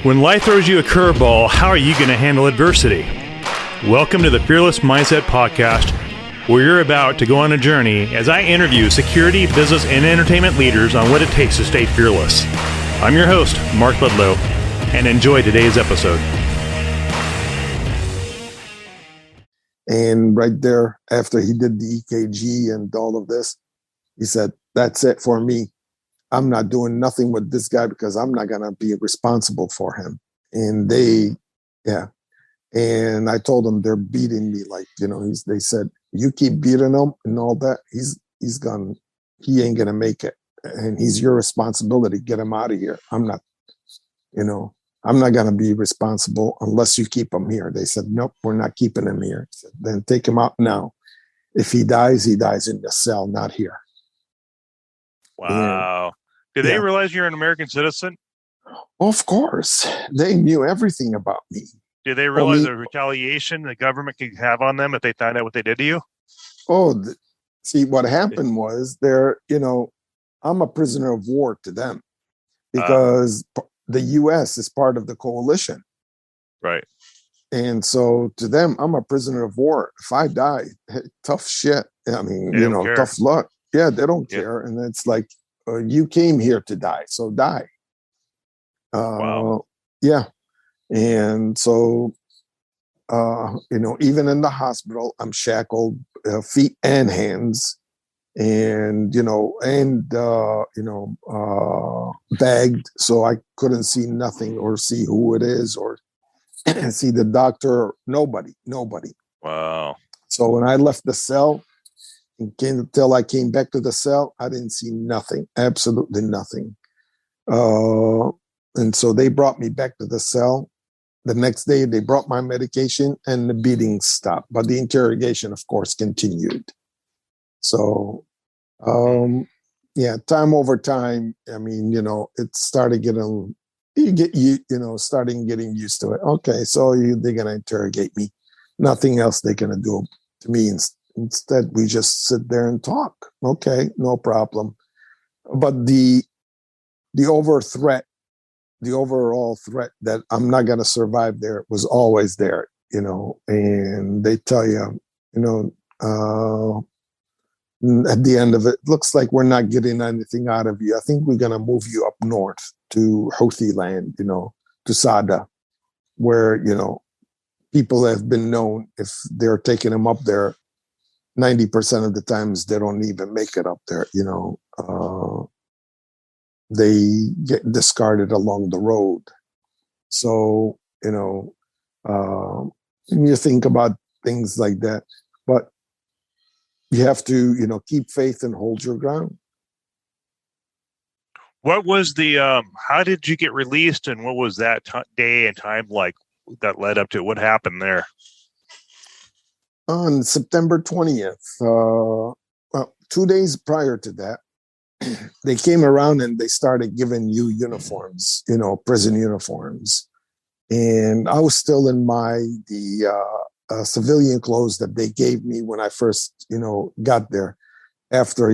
When life throws you a curveball, how are you going to handle adversity? Welcome to the Fearless Mindset Podcast, where you're about to go on a journey as I interview security, business, and entertainment leaders on what it takes to stay fearless. I'm your host, Mark Ludlow, and enjoy today's episode. And right there, after he did the EKG and all of this, he said, "That's it for me. I'm not doing nothing with this guy because I'm not going to be responsible for him." And and I told them they're beating me. Like, they said, "You keep beating him and all that. He ain't going to make it. And he's your responsibility. Get him out of here. I'm not going to be responsible unless you keep him here." They said, "Nope, we're not keeping him here." I said, "Then take him out now. If he dies in the cell, not here." Wow. Did they realize you're an American citizen? Of course. They knew everything about me. Did they realize the retaliation the government could have on them if they found out what they did to you? See, what happened was I'm a prisoner of war to them because the U.S. is part of the coalition. Right. And so to them, I'm a prisoner of war. If I die, tough shit. I mean, tough luck. Yeah, they don't care. And it's like, you came here to die, so die. Wow. Yeah. And so, even in the hospital, I'm shackled, feet and hands, and, bagged, so I couldn't see nothing or see who it is or see the doctor. Nobody. Wow. So when I left the cell, until I came back to the cell, I didn't see nothing, absolutely nothing. And so they brought me back to the cell. The next day, they brought my medication and the beating stopped. But the interrogation, of course, continued. So, time over time, I mean, it started getting, starting getting used to it. Okay, so they're going to interrogate me. Nothing else they're going to do to me. Instead, we just sit there and talk. Okay, no problem. But the overall threat that I'm not going to survive there was always there, and they tell you, at the end of it, looks like we're not getting anything out of you. I think we're going to move you up north to Houthi land, to Sada, where, people have been known if they're taking them up there, 90% of the times they don't even make it up there, they get discarded along the road. So, you think about things like that, but you have to, keep faith and hold your ground. What was how did you get released, and what was that day and time like that led up to it? What happened there? On September 20th, 2 days prior to that, they came around and they started giving you uniforms, prison uniforms. And I was still in the civilian clothes that they gave me when I first, got there. After,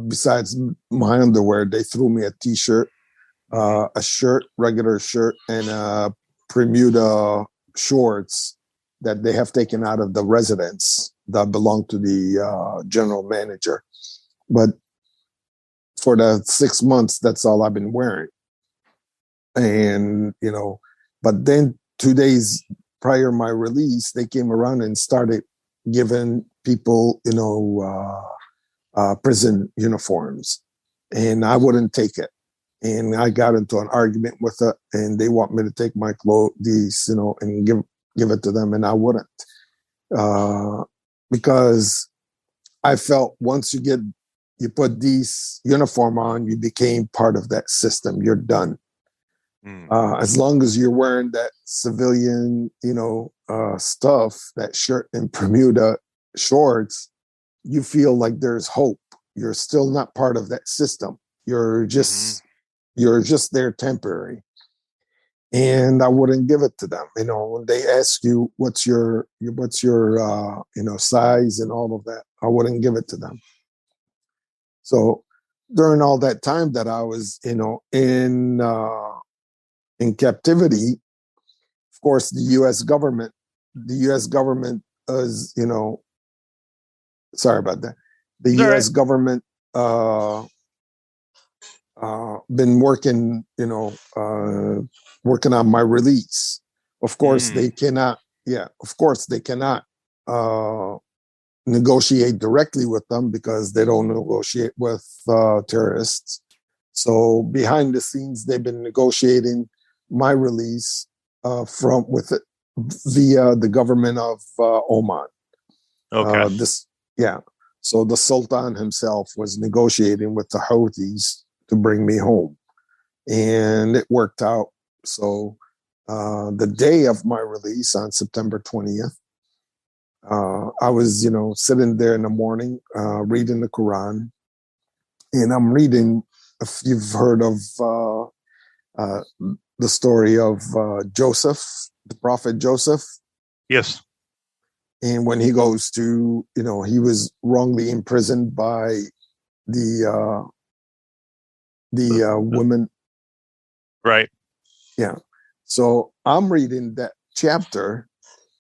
besides my underwear, they threw me a T-shirt, a shirt, regular shirt, and Bermuda shorts that they have taken out of the residence that belong to the general manager. But for the 6 months, that's all I've been wearing. And, but then 2 days prior my release, they came around and started giving people, prison uniforms. And I wouldn't take it. And I got into an argument with it, and they want me to take my clothes, and give it to them. And I wouldn't. Because I felt once you put these uniform on, you became part of that system. You're done. As long as you're wearing that civilian, stuff, that shirt and Bermuda shorts, you feel like there's hope. You're still not part of that system. You're just there temporary. And I wouldn't give it to them. When they ask you what's your size and all of that, I wouldn't give it to them. So during all that time that I was, in in captivity, of course, the U.S. government is, sorry about that. The It's all U.S. right. government been working, working on my release. Of course, they cannot. Yeah, of course, they cannot negotiate directly with them because they don't negotiate with terrorists. So behind the scenes, they've been negotiating my release via the government of Oman. Okay. So the Sultan himself was negotiating with the Houthis to bring me home, and it worked out. So the day of my release on September 20th, I was, sitting there in the morning reading the Quran, and I'm reading. If you've heard of the story of Joseph, the prophet Joseph. Yes. And when he goes to, he was wrongly imprisoned by the women. Right. Yeah. So I'm reading that chapter,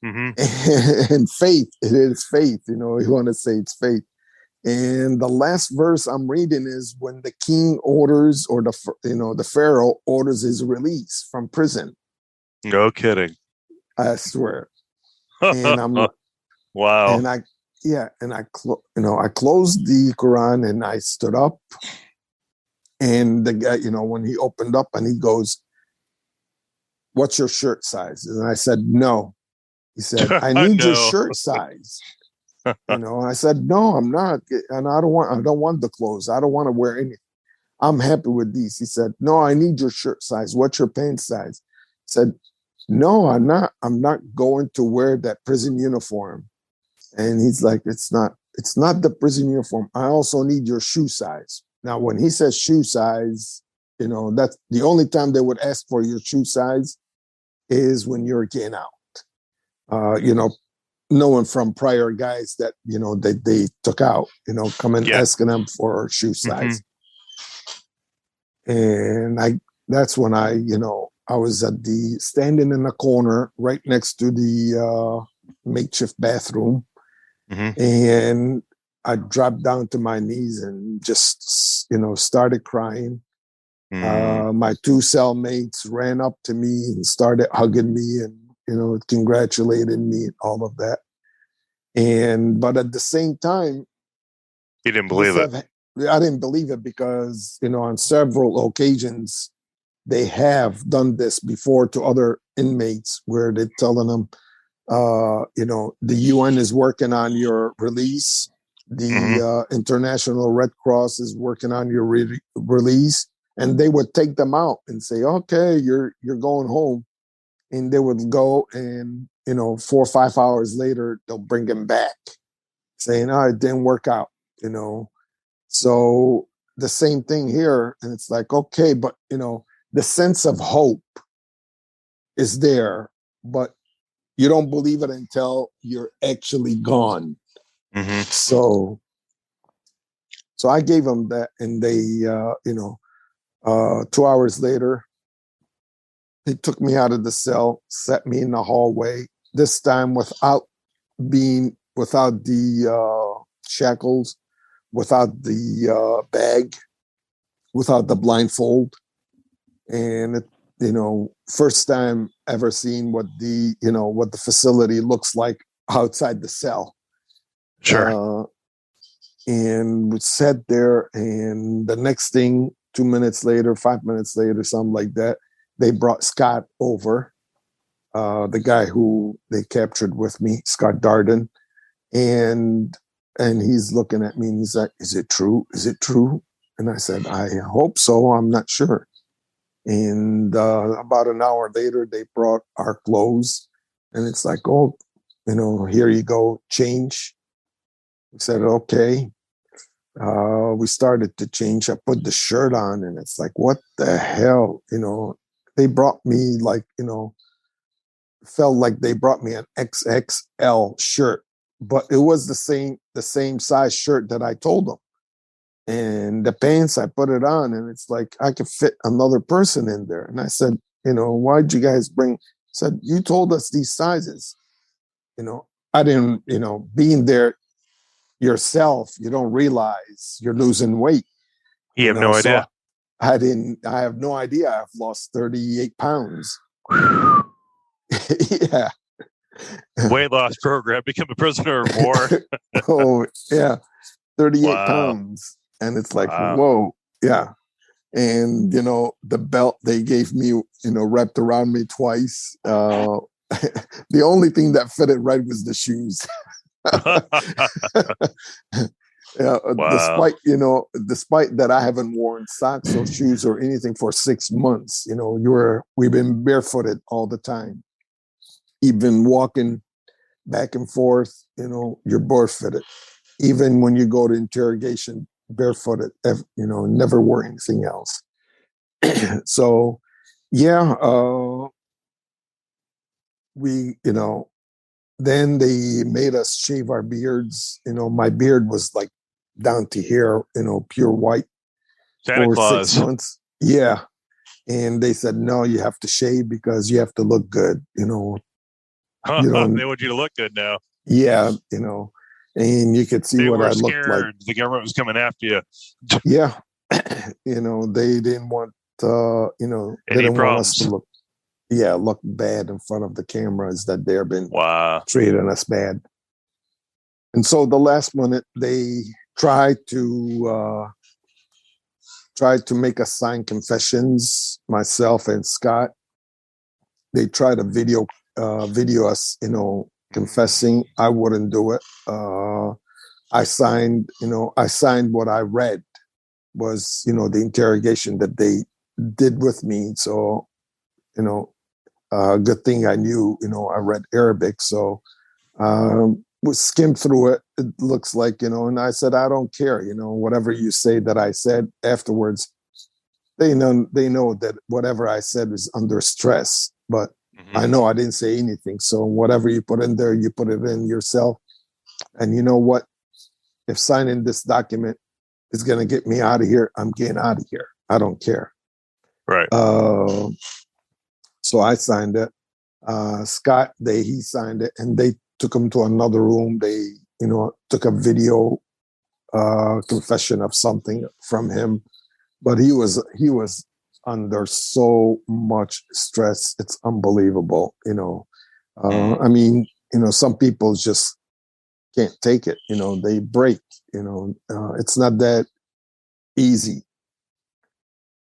Mm-hmm. and faith. It is faith. You want to say it's faith. And the last verse I'm reading is when the king orders, or the pharaoh orders his release from prison. No kidding. I swear. And I'm wow. And I closed the Quran and I stood up. And the guy, when he opened up and he goes, "What's your shirt size?" And I said, "No." He said, "I need your shirt size." I said, "No, I'm not, and I don't want the clothes. I don't want to wear anything. I'm happy with these." He said, "No, I need your shirt size. What's your pants size?" I said, "No, I'm not. I'm not going to wear that prison uniform." And he's like, it's not the prison uniform. I also need your shoe size. Now, when he says shoe size, that's the only time they would ask for your shoe size is when you're getting out. Knowing from prior guys that, they took out, coming asking them for shoe size. Mm-hmm. And that's when I was standing in the corner right next to the makeshift bathroom. Mm-hmm. And I dropped down to my knees and just, started crying. My two cellmates ran up to me and started hugging me and, congratulating me and all of that. But at the same time, you didn't believe it. I didn't believe it because, on several occasions, they have done this before to other inmates where they're telling them, the UN is working on your release. The International Red Cross is working on your release, and they would take them out and say, "Okay, you're going home," and they would go, and 4 or 5 hours later they'll bring them back, saying, "Oh, it didn't work out." So the same thing here, and it's like, okay, but the sense of hope is there, but you don't believe it until you're actually gone. Mm-hmm. So I gave them that, and they, 2 hours later, they took me out of the cell, set me in the hallway. This time without the shackles, without the bag, without the blindfold, and first time ever seen what the facility looks like outside the cell. Sure. And we sat there, and the next thing, 2 minutes later, 5 minutes later, something like that, they brought Scott over, the guy who they captured with me, Scott Darden, and he's looking at me and he's like, "Is it true? Is it true?" And I said, "I hope so. I'm not sure." And about an hour later, they brought our clothes, and it's like, "Oh, here you go, change." We said, "Okay." We started to change. I put the shirt on, and it's like, what the hell? They brought me like, felt like they brought me an XXL shirt, but it was the same size shirt that I told them. And the pants, I put it on, and it's like I could fit another person in there. And I said, why'd you guys bring? Said, you told us these sizes. I didn't, being there yourself, you don't realize you're losing weight. You have no So idea. I have no idea. I've lost 38 pounds. Yeah. Weight loss program, become a prisoner of war. Oh, yeah. 38 Wow. pounds. And it's like, whoa. Yeah. And, the belt they gave me, wrapped around me twice. The only thing that fitted right was the shoes. Yeah, Wow. despite that I haven't worn socks or shoes or anything for 6 months, we've been barefooted all the time. Even walking back and forth, you're barefooted. Even when you go to interrogation, barefooted, never wear anything else. So, yeah, we, then they made us shave our beards. My beard was like down to here, pure white Santa for Claus. 6 months. Yeah. And they said, no, you have to shave because you have to look good, They want you to look good now. Yeah, and you could see they what were I looked like. The government was coming after you. Yeah. They didn't want, they didn't want us to look bad in front of the cameras, that they've been treating us bad. And so the last minute, they tried to make us sign confessions, myself and Scott. They tried to video us, confessing. I wouldn't do it. I signed what I read was, the interrogation that they did with me. So, good thing I knew, I read Arabic. So, we skimmed through it. It looks like, and I said, I don't care, whatever you say that I said afterwards. They know that whatever I said was under stress, but I know I didn't say anything. So whatever you put in there, you put it in yourself. And you know what? If signing this document is going to get me out of here, I'm getting out of here. I don't care. Right. So I signed it. Scott, he signed it, and they took him to another room. They, took a video confession of something from him, but he was under so much stress. It's unbelievable. I mean, some people just can't take it. They break. It's not that easy.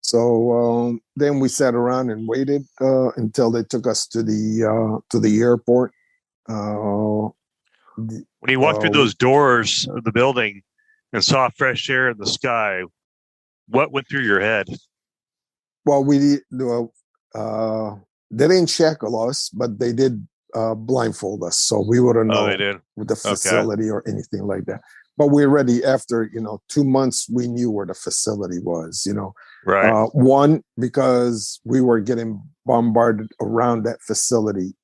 So then we sat around and waited until they took us to the airport. When you walked through those doors of the building and saw fresh air in the sky, what went through your head? Well, they didn't shackle us, but they did blindfold us, so we wouldn't know with the facility or anything like that. But we're ready. After 2 months, we knew where the facility was. Right. One, because we were getting bombarded around that facility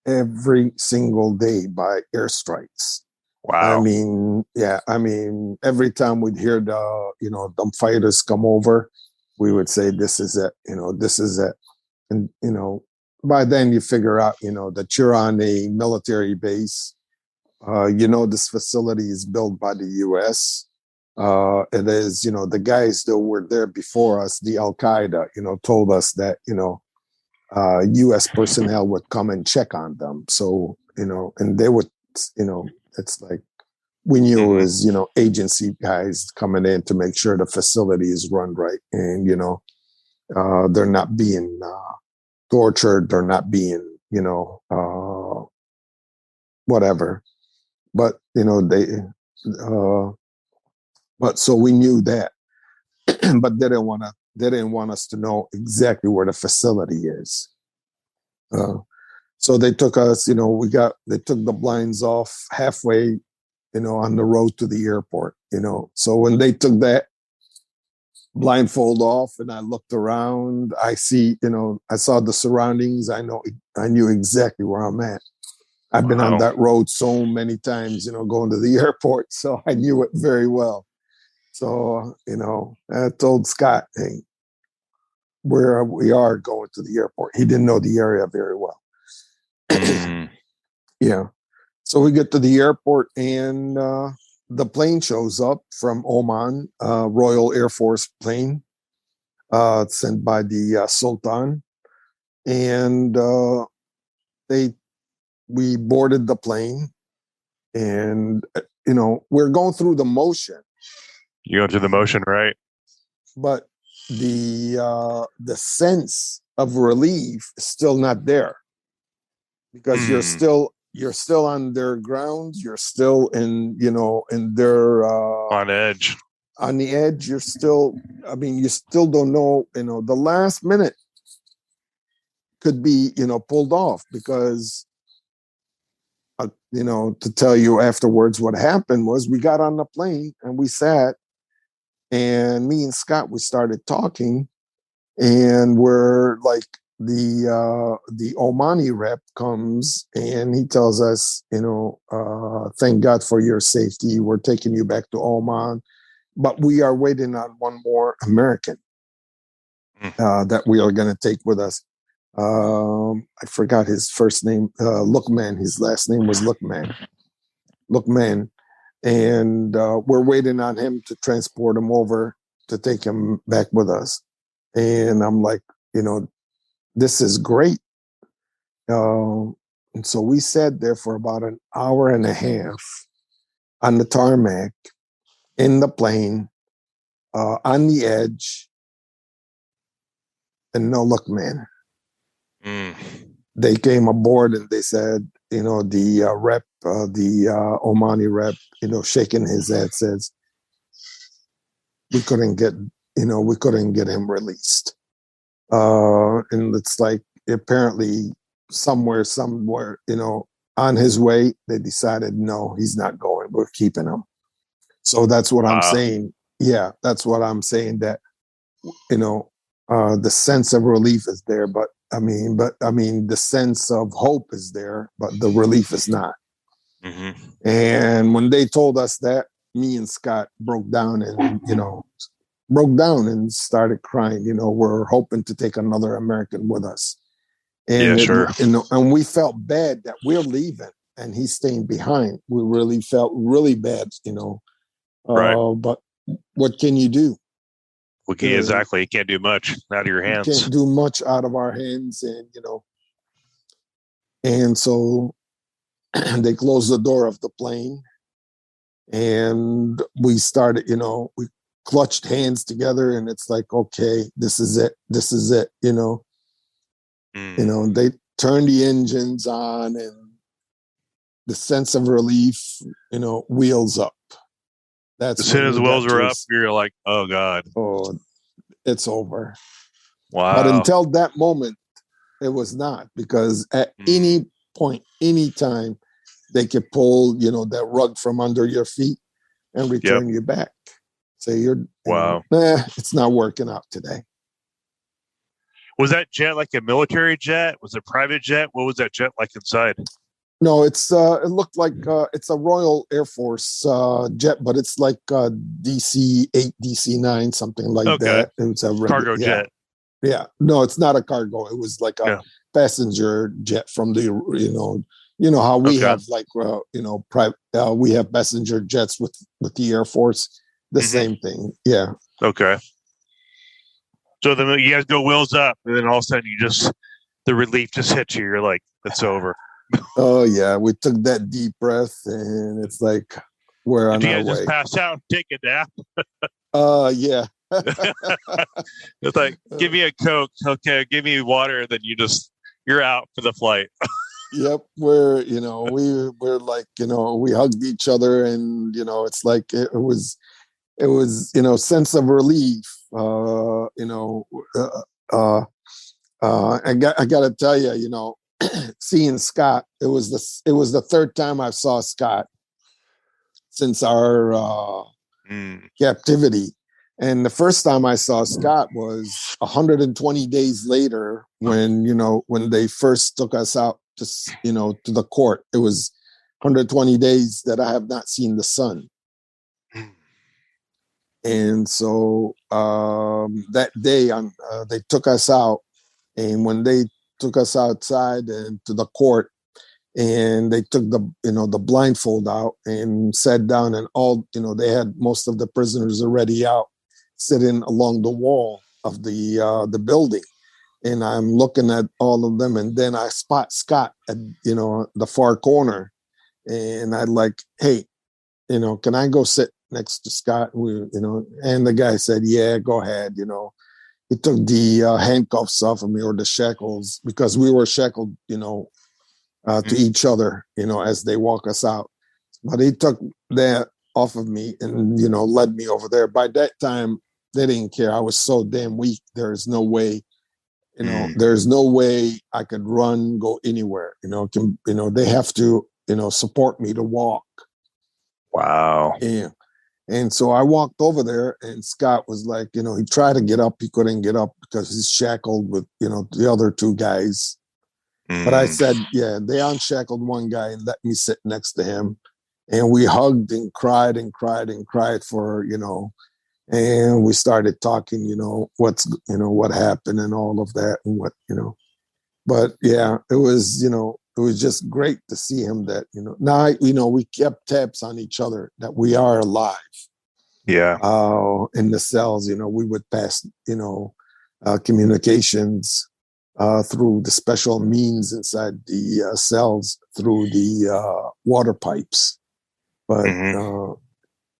every single day by airstrikes. Wow. I mean, every time we'd hear them fighters come over, we would say, this is it, this is it. And, by then you figure out, that you're on a military base. This facility is built by the U.S. It is, the guys that were there before us, the Al-Qaeda, told us that, U.S. personnel would come and check on them. So, and they would, it's like, we knew it was, agency guys coming in to make sure the facility is run right. And, they're not being tortured. They're not being, whatever. But, but so we knew that, but they didn't want us to know exactly where the facility is. So they took us, they took the blinds off halfway, on the road to the airport, So when they took that blindfold off and I looked around, I saw the surroundings. I knew exactly where I'm at. I've been on that road so many times, going to the airport. So I knew it very well. So, I told Scott, hey, where we are going to the airport. He didn't know the area very well. Yeah. So we get to the airport and the plane shows up from Oman, Royal Air Force plane sent by the Sultan. And we boarded the plane and, we're going through the motion. You go through the motion, right? But the sense of relief is still not there because you're still on their grounds. You're still in their on edge. On the edge, you're still. I mean, you still don't know. The last minute could be pulled off because to tell you afterwards what happened was we got on the plane and we sat. And me and Scott, we started talking, and we're like, the Omani rep comes and he tells us, thank God for your safety. We're taking you back to Oman, but we are waiting on one more American that we are going to take with us. I forgot his first name, Lookman. His last name was Lookman. And we're waiting on him to transport him over to take him back with us. And I'm like, this is great. And so we sat there for about an hour and a half on the tarmac, in the plane, on the edge, and no look, man. They came aboard and they said, the rep, the Omani rep, shaking his head, says, we couldn't get him released. And it's like, apparently somewhere, on his way, they decided, no, he's not going. We're keeping him. So that's what I'm saying. Yeah, that's what I'm saying, that, the sense of relief is there, but the sense of hope is there, but the relief is not. Mm-hmm. And when they told us that, me and Scott broke down and started crying. We're hoping to take another American with us. And sure. And we felt bad that we're leaving and he's staying behind. We really felt really bad, Right. But what can you do? Exactly. You can't do much out of your hands. You can't do much out of our hands. And so they closed the door of the plane and we started, we clutched hands together and it's like, okay, this is it. They turned the engines on and the sense of relief, wheels up. That's as soon as the wheels were up, you're like, oh God. Oh, it's over. Wow. But until that moment, it was not, because at any point, any time, they could pull, that rug from under your feet and return you back. So it's not working out today. Was that jet like a military jet? Was it a private jet? What was that jet like inside? No, it looked like it's a Royal Air Force jet, but it's like DC-8, DC-9, something like that. It was a cargo jet. Yeah, no, it's not a cargo. It was like a passenger jet from the how we have like private. We have passenger jets with the Air Force. The same thing. Yeah. Okay. So then you guys go wheels up, and then all of a sudden the relief just hits you. You're like, it's over. Oh yeah, we took that deep breath, and it's like we're on our way. Did you guys just pass out and take a nap? Yeah. It's like, give me a Coke, okay, give me water, then you're out for the flight. Yep, we're like we hugged each other, and it's like it was sense of relief. I got to tell you, seeing Scott, it was the third time I saw Scott since our captivity. And the first time I saw Scott was 120 days later when they first took us out to the court. It was 120 days that I have not seen the sun. And so that day, they took us out, and when they took us outside and to the court, and they took the blindfold out and sat down, and they had most of the prisoners already out, sitting along the wall of the building, and I'm looking at all of them, and then I spot Scott at the far corner, and I like, hey, can I go sit next to Scott? And the guy said, yeah, go ahead. He took the handcuffs off of me, or the shackles, because we were shackled, to each other, as they walk us out. But he took that off of me and, led me over there. By that time, they didn't care. I was so damn weak. There's no way, there's no way I could run, go anywhere. They have to, support me to walk. Wow. Yeah. And so I walked over there, and Scott was like, he tried to get up. He couldn't get up because he's shackled with, the other two guys. But I said, yeah, they unshackled one guy and let me sit next to him. And we hugged and cried and cried and cried for, and we started talking, what happened and all of that and But yeah, it was just great to see him that, now, we kept tabs on each other that we are alive. Yeah. In the cells, we would pass, communications through the special means inside the cells through the water pipes. But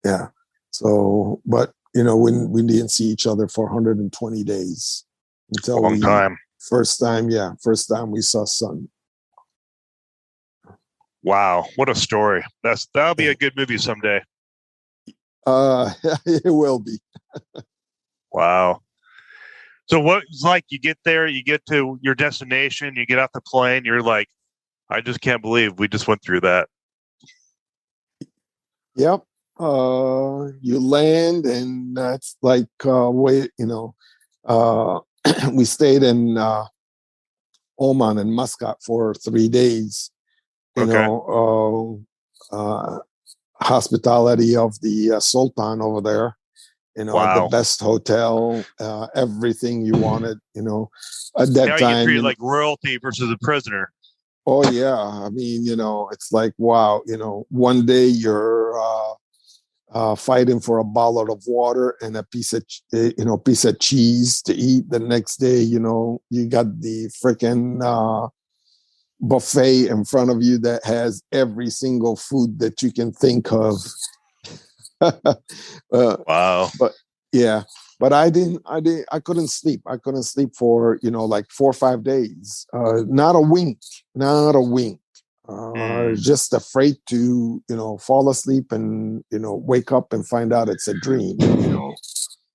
yeah, so, but, we didn't see each other for 120 days until Long time. First time we saw sun. Wow, what a story. That'll be a good movie someday. It will be. Wow. So what it's like, you get there, you get to your destination, you get off the plane, you're like, I just can't believe we just went through that. Yep. You land, and that's like we stayed in Oman and Muscat for 3 days. Hospitality of the Sultan over there. Wow. The best hotel, everything you wanted. At that now time, you get treated like royalty versus a prisoner. Oh yeah, I mean, it's like, wow. One day you're fighting for a bottle of water and a piece of cheese to eat. The next day, you got the freaking buffet in front of you that has every single food that you can think of. Wow. But yeah, but I couldn't sleep. I couldn't sleep for, like 4 or 5 days. Not a wink. Just afraid to, fall asleep and, wake up and find out it's a dream,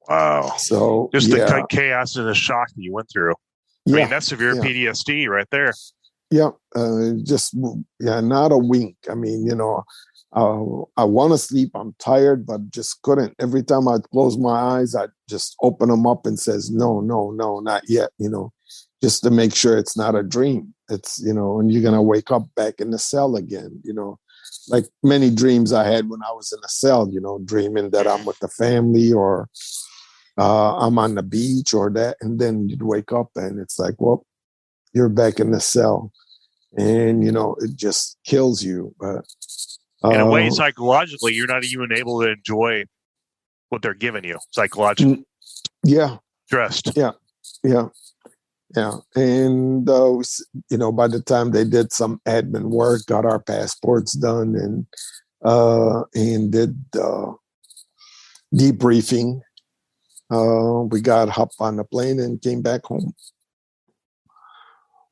Wow. So just the chaos and the shock that you went through. I mean, that's severe PTSD right there. Yeah. Not a wink. I mean, I want to sleep. I'm tired, but just couldn't. Every time I'd close my eyes, I'd just open them up and says, no, not yet, just to make sure it's not a dream. It's, and you're going to wake up back in the cell again, like many dreams I had when I was in a cell, dreaming that I'm with the family, or I'm on the beach or that. And then you'd wake up and it's like, well, you're back in the cell, and, it just kills you. But in a way, psychologically, you're not even able to enjoy what they're giving you psychologically. Yeah. Stressed. Yeah. And, by the time they did some admin work, got our passports done, and did debriefing, we got hopped on the plane and came back home.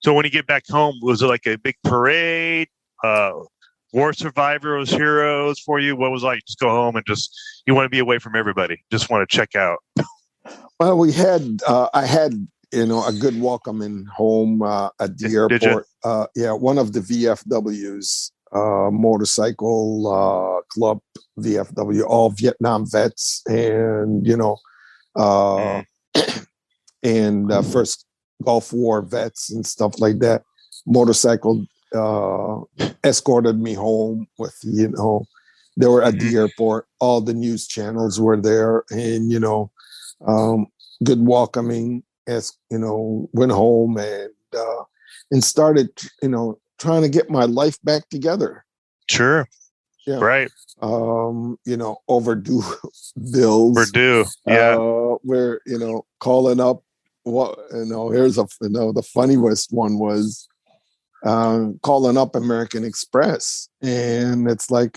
So when you get back home, was it like a big parade? War survivors, heroes for you? What was it like? Just go home and you want to be away from everybody. Just want to check out. Well, I had, a good welcoming home at the airport. One of the VFWs, motorcycle club, VFW, all Vietnam vets, and, and first Gulf War vets and stuff like that. Motorcycle escorted me home with, They were at the airport. All the news channels were there, and good welcoming. As went home and started trying to get my life back together. Sure. Yeah. Right. Overdue bills. Overdue. Yeah. Where calling up. Here's the funniest one was calling up American Express, and it's like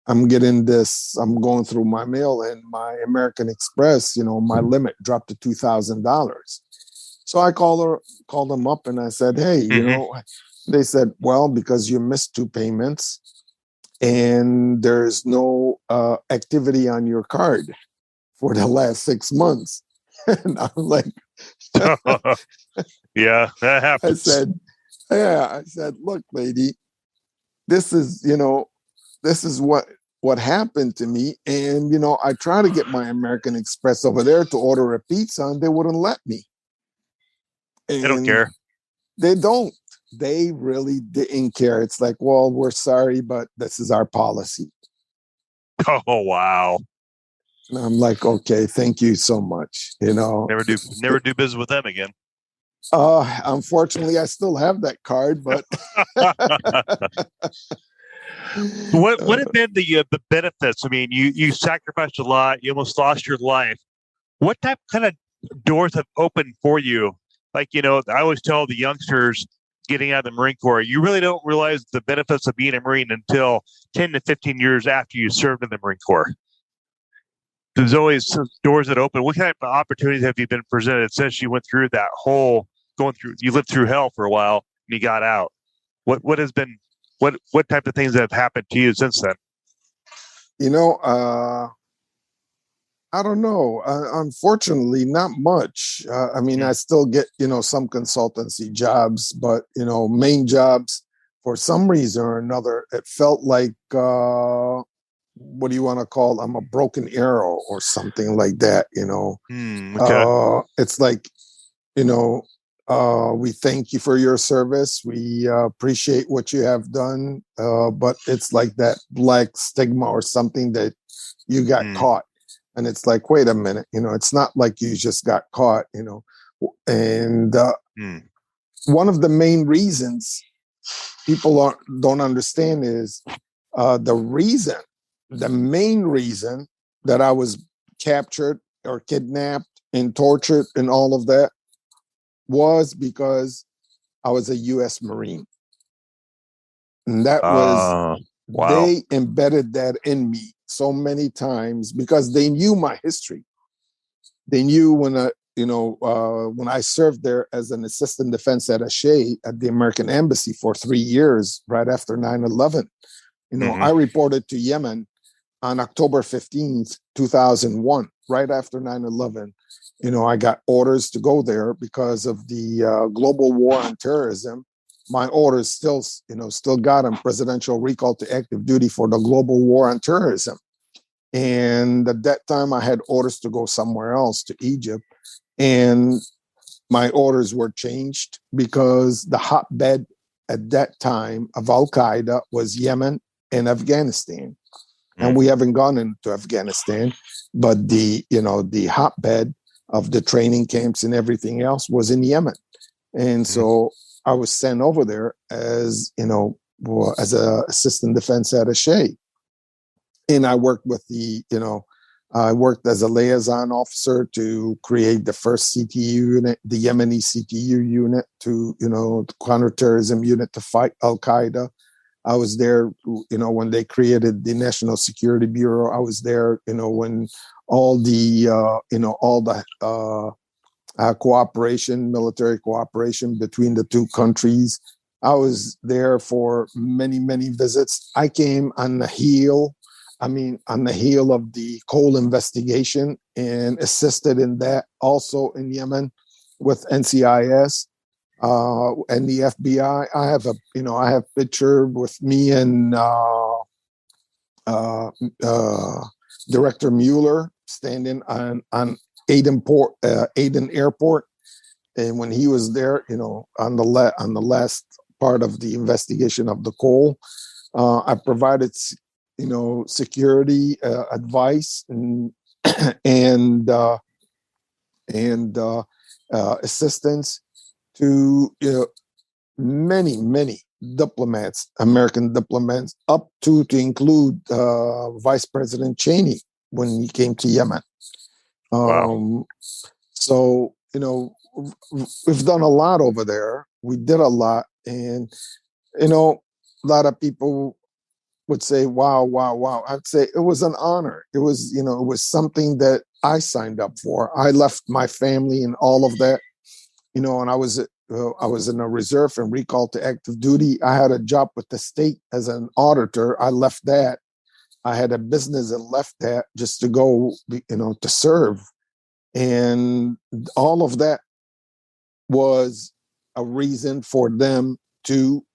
I'm getting this. I'm going through my mail, and my American Express, my limit dropped to $2,000. So I called them up, and I said, "Hey, They said, well, because you missed 2 payments, and there's no activity on your card for the last 6 months." And I'm like, yeah, that happens. I said, look, lady, this is what happened to me. And, I tried to get my American Express over there to order a pizza, and they wouldn't let me. And they don't care. They don't. They really didn't care. It's like, well, we're sorry, but this is our policy. Oh, wow. And I'm like, okay, thank you so much. Never do business with them again. Unfortunately, I still have that card, but what have been the benefits? I mean, you sacrificed a lot. You almost lost your life. What kind of doors have opened for you? Like, I always tell the youngsters getting out of the Marine Corps, you really don't realize the benefits of being a Marine until 10 to 15 years after you served in the Marine Corps. There's always doors that open. What kind of opportunities have you been presented since you went through that whole you lived through hell for a while and you got out? What has been, what type of things have happened to you since then? I don't know. Unfortunately, not much. I still get, some consultancy jobs, but, main jobs, for some reason or another, it felt like, what do you want to call them? A broken arrow or something like that, Okay. It's like, we thank you for your service. We appreciate what you have done. But it's like that black stigma or something that you got caught. And it's like, wait a minute, it's not like you just got caught, And one of the main reasons people don't understand is the main reason that I was captured or kidnapped and tortured and all of that was because I was a U.S. Marine. And that was, wow. They embedded that in me so many times because they knew my history. They knew when I served there as an assistant defense attaché at the American Embassy for 3 years, right after 9/11. I reported to Yemen on October 15th, 2001, right after 9/11. I got orders to go there because of the global war on terrorism. My orders still got on presidential recall to active duty for the global war on terrorism. And at that time, I had orders to go somewhere else, to Egypt. And my orders were changed because the hotbed at that time of Al-Qaeda was Yemen and Afghanistan. And we haven't gone into Afghanistan, but the hotbed of the training camps and everything else was in Yemen. And so I was sent over there as an assistant defense attaché. And I worked with I worked as a liaison officer to create the first CTU unit, the Yemeni CTU unit the counterterrorism unit to fight Al-Qaeda. I was there, when they created the National Security Bureau. I was there, when all the cooperation, military cooperation between the two countries. I was there for many, many visits. I came on the heel of the coal investigation and assisted in that also in Yemen with NCIS and the FBI. I have a picture with me and Director Mueller standing on Aden Airport, and when he was there, on the last part of the investigation of the coal, I provided security advice and assistance to many diplomats, American diplomats, up to include Vice President Cheney when he came to Yemen. Wow. So, we've done a lot over there. We did a lot. And, a lot of people would say, wow, wow, wow. I'd say it was an honor. It was, it was something that I signed up for. I left my family and all of that, and I was in a reserve and recalled to active duty. I had a job with the state as an auditor. I left that. I had a business and left that just to go, to serve. And all of that was a reason for them to,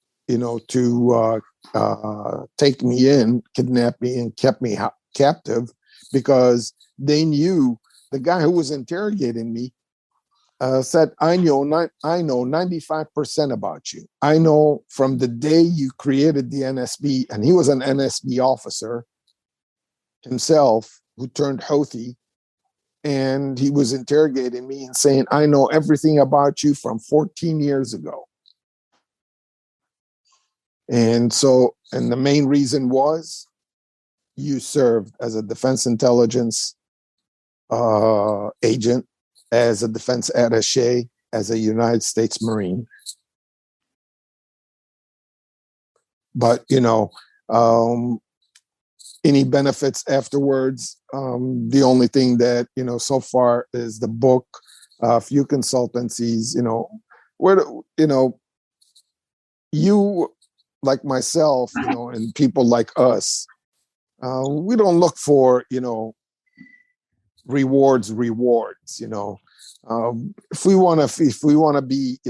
take me in, kidnap me, and kept me captive, because they knew the guy who was interrogating me said, I know 95% about you. I know from the day you created the NSB, and he was an NSB officer himself who turned Houthi, and he was interrogating me and saying, I know everything about you from 14 years ago. And the main reason was you served as a defense intelligence agent, as a defense attaché, as a United States Marine. But, any benefits afterwards, the only thing that, so far is the book, a few consultancies, where, you, like myself, and people like us, we don't look for, rewards. If we want to be,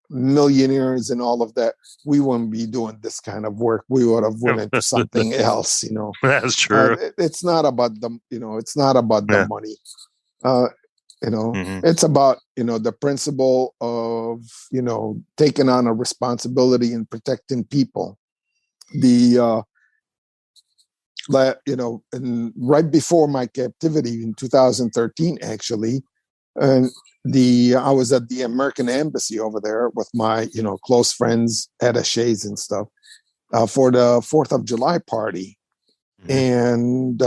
millionaires and all of that, we wouldn't be doing this kind of work. We would have went into something else. That's true. It's not about the, it's not about the money. Mm-hmm. It's about, the principle of, taking on a responsibility and protecting people. And right before my captivity in 2013, actually, and I was at the American embassy over there with my, close friends, attachés and stuff, for the 4th of July party. Mm-hmm. And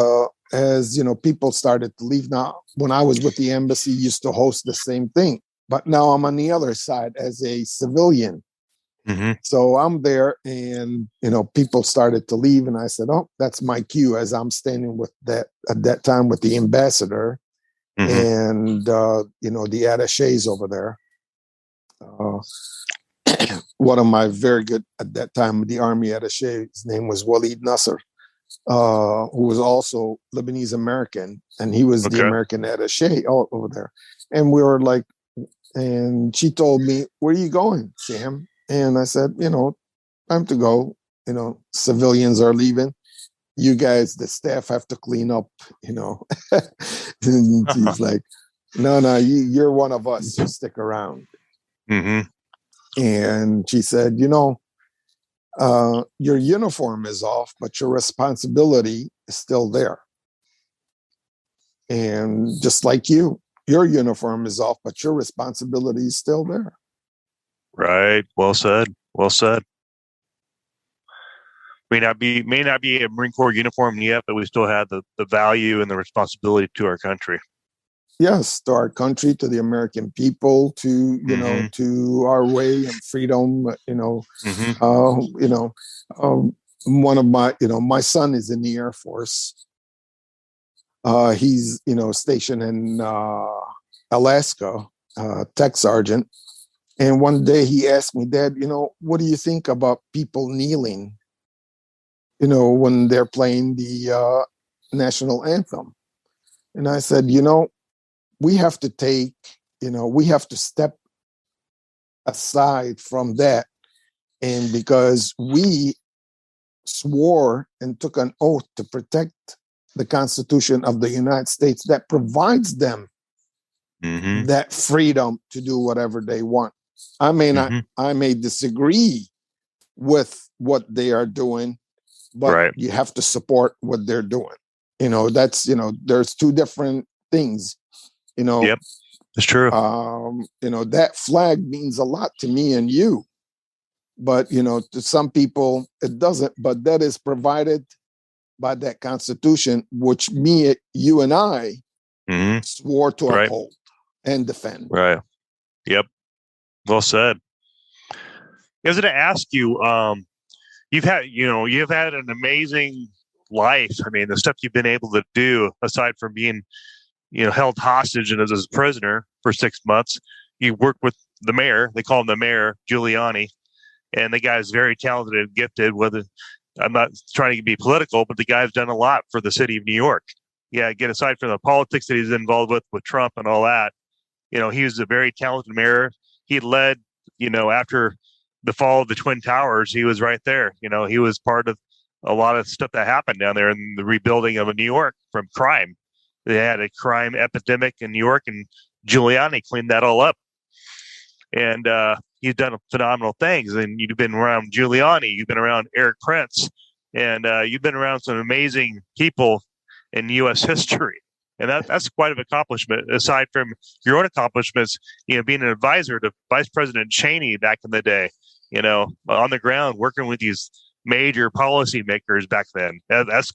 as people started to leave, now when I was with the embassy, used to host the same thing, but now I'm on the other side as a civilian. Mm-hmm. So I'm there, and people started to leave, and I said, "Oh, that's my cue." As I'm standing with that at that time with the ambassador, mm-hmm. and the attachés over there. One of my very good at that time, the army attaché, his name was Walid Nasser, who was also Lebanese American, and he was the American attaché over there. And we were like, and she told me, "Where are you going, Sam?" And I said, time to go. Civilians are leaving. You guys, the staff, have to clean up, And she's like, no, you're one of us. You stick around. Mm-hmm. And she said, your uniform is off, but your responsibility is still there. And just like your uniform is off, but your responsibility is still there. Right. Well said. Well said. May not be a Marine Corps uniform yet, but we still have the value and the responsibility to our country. Yes, to our country, to the American people, to mm-hmm. To our way and freedom. Mm-hmm. One of my son is in the Air Force. He's stationed in Alaska, tech sergeant. And one day he asked me, "Dad, what do you think about people kneeling, when they're playing the national anthem?" And I said, we have to step aside from that. And because we swore and took an oath to protect the Constitution of the United States that provides them mm-hmm. that freedom to do whatever they want. I may not, mm-hmm. I may disagree with what they are doing, but Right. you have to support what they're doing. That's, there's two different things, you know, Yep. It's true. that flag means a lot to me and you, but, to some people it doesn't, but that is provided by that Constitution, which you and I Mm-hmm. swore to Right. uphold and defend. Right. Yep. Well said. I was going to ask you, you've had an amazing life. I mean, the stuff you've been able to do, aside from being, held hostage and as a prisoner for 6 months, you work with the mayor. They call him the mayor, Giuliani, and the guy is very talented and gifted. Whether I'm not trying to be political, but the guy's done a lot for the city of New York. Yeah, again, aside from the politics that he's involved with Trump and all that, he was a very talented mayor. He led, after the fall of the Twin Towers, he was right there. He was part of a lot of stuff that happened down there in the rebuilding of New York from crime. They had a crime epidemic in New York, and Giuliani cleaned that all up. And he's done phenomenal things. And you've been around Giuliani, you've been around Eric Prince, and you've been around some amazing people in U.S. history. And that's quite an accomplishment, aside from your own accomplishments, being an advisor to Vice President Cheney back in the day, on the ground, working with these major policymakers back then. That's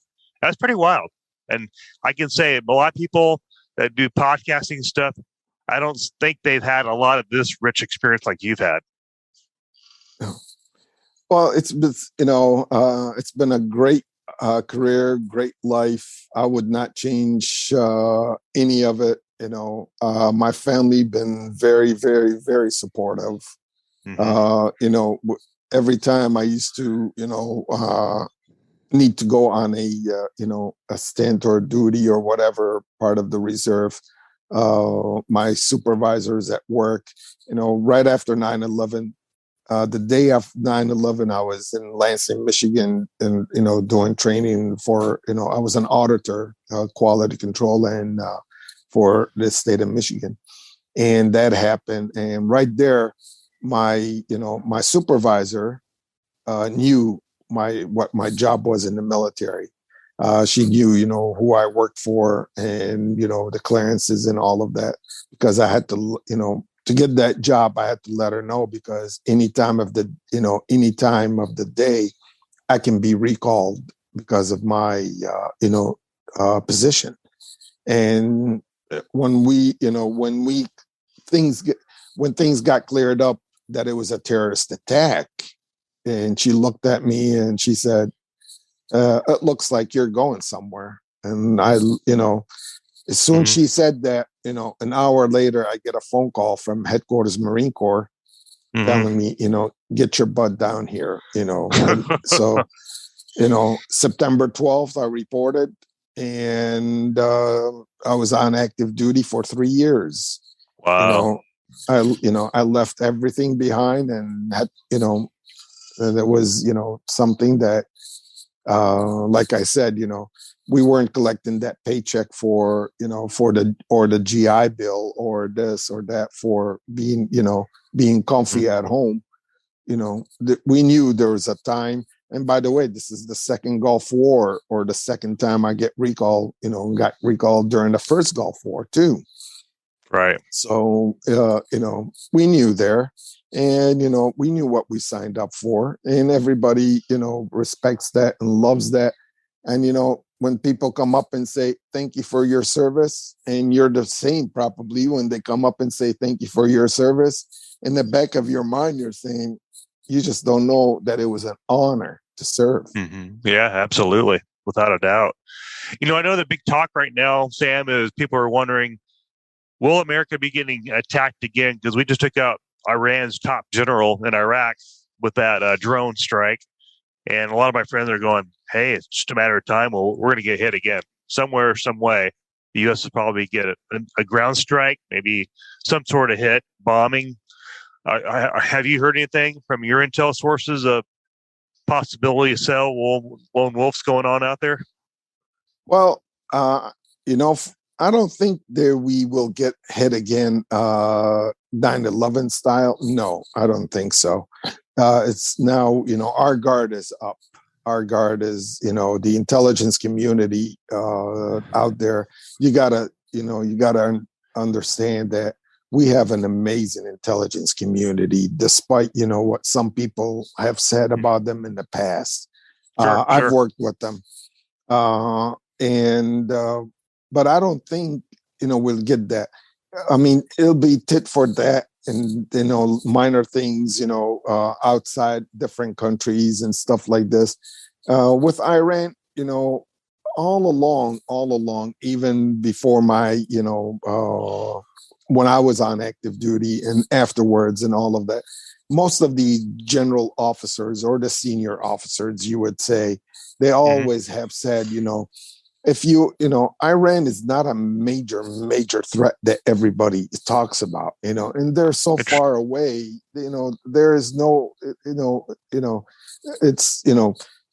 pretty wild. And I can say a lot of people that do podcasting stuff, I don't think they've had a lot of this rich experience like you've had. Well, it's been a great career, great life. I would not change any of it. My family been very, very, very supportive. Mm-hmm. Every time I used to, need to go on a stint or duty or whatever part of the reserve, my supervisors at work, right after 9/11, the day of 9/11, I was in Lansing, Michigan, and doing training for I was an auditor, quality control, and for the state of Michigan, and that happened. And right there, my supervisor knew what my job was in the military. She knew who I worked for, and the clearances and all of that, because I had to to get that job, I had to let her know, because any time of the day, I can be recalled because of my position. And when things got cleared up that it was a terrorist attack, and she looked at me and she said, "It looks like you're going somewhere." And I, as soon as she said that, an hour later, I get a phone call from Headquarters Marine Corps telling me, get your butt down here, So, September 12th, I reported, and I was on active duty for 3 years. Wow. I left everything behind, and had, and it was, something that, like I said, we weren't collecting that paycheck for the GI Bill or this or that for being comfy at home. We knew there was a time. And by the way, this is the second Gulf War, or the second time I get recalled, got recalled during the first Gulf War too. Right. So, we knew there, and, we knew what we signed up for, and everybody, respects that and loves that. And, when people come up and say, thank you for your service, and you're the same probably when they come up and say, thank you for your service, in the back of your mind, you're saying, you just don't know that it was an honor to serve. Mm-hmm. Yeah, absolutely. Without a doubt. I know the big talk right now, Sam, is people are wondering, will America be getting attacked again? Because we just took out Iran's top general in Iraq with that drone strike. And a lot of my friends are going, hey, it's just a matter of time. Well, we're going to get hit again. Somewhere, some way. The U.S. will probably get a ground strike, maybe some sort of hit, bombing. Have you heard anything from your intel sources of possibility of lone wolves going on out there? Well, I don't think that we will get hit again 9/11 style. No, I don't think so. It's now, our guard is up. our guard is, the intelligence community out there. You gotta understand that we have an amazing intelligence community, despite, what some people have said about them in the past. Sure. I've worked with them. But I don't think, we'll get that. I mean, it'll be tit for tat and, minor things, outside different countries and stuff like this. With Iran, all along, even before my, when I was on active duty and afterwards and all of that, most of the general officers or the senior officers, you would say, they always have said, if Iran is not a major threat that everybody talks about, and they're so far away, there is no, it's,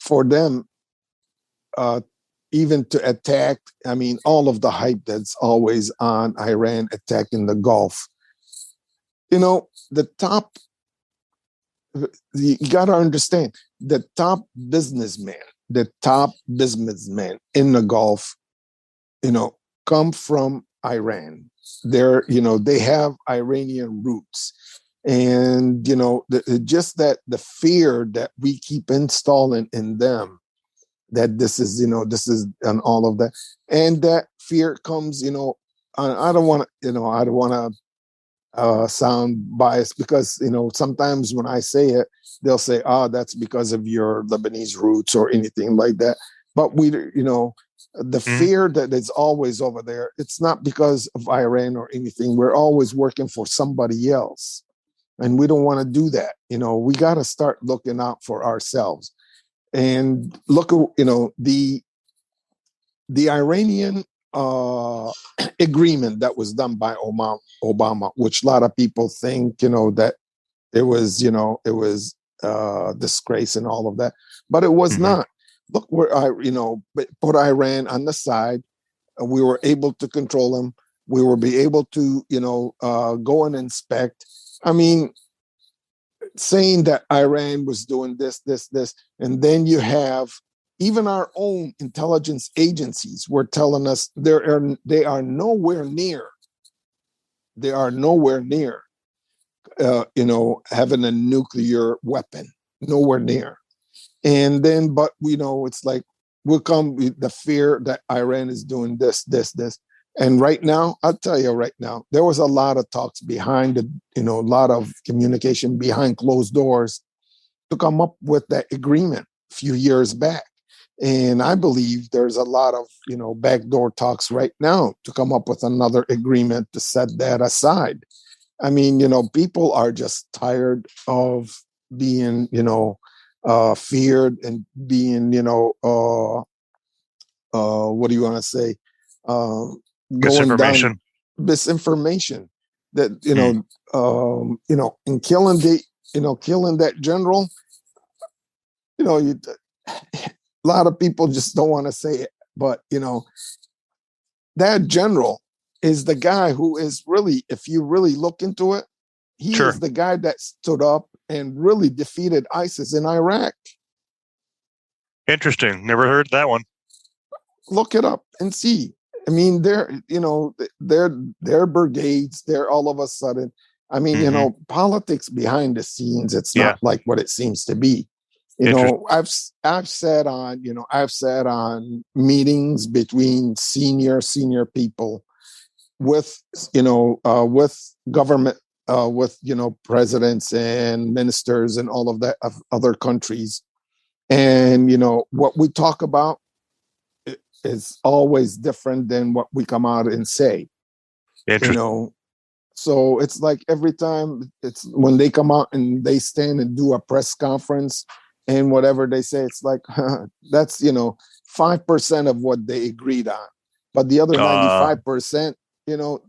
for them, even to attack, I mean, all of the hype that's always on Iran attacking the Gulf, the top, you got to understand, the top businessman in the Gulf, come from Iran. They're, they have Iranian roots. And, just that the fear that we keep installing in them, that this is and all of that. And that fear comes, I don't want to, sound biased, because sometimes when I say it, they'll say, that's because of your Lebanese roots or anything like that. But the fear that is always over there, it's not because of Iran or anything. We're always working for somebody else, and we don't want to do that. We got to start looking out for ourselves. And look at the Iranian agreement that was done by Obama, which a lot of people think, that it was, disgrace and all of that, but it was not. Look where put Iran on the side. We were able to control them. We will be able to, go and inspect. I mean, saying that Iran was doing this, and then you have even our own intelligence agencies were telling us they are nowhere near. They are nowhere near, having a nuclear weapon. Nowhere near. And then, but it's like we'll come with the fear that Iran is doing this. And right now, I'll tell you right now, there was a lot of talks behind a lot of communication behind closed doors to come up with that agreement a few years back. And I believe there's a lot of, backdoor talks right now to come up with another agreement to set that aside. I mean, people are just tired of being, feared and being, what do you want to say? Going down misinformation that, and killing that general, a lot of people just don't want to say it, but that general is the guy who is really, if you really look into it, he is the guy that stood up and really defeated ISIS in Iraq. Interesting. Never heard that one. Look it up and see. I mean, they're brigades. They're all of a sudden. I mean, politics behind the scenes. It's not like what it seems to be. I've sat on meetings between senior people with with government, with presidents and ministers and all of that of other countries, and what we talk about is always different than what we come out and say. So it's like every time, it's when they come out and they stand and do a press conference and whatever they say, it's like, that's, 5% of what they agreed on. But the other 95%,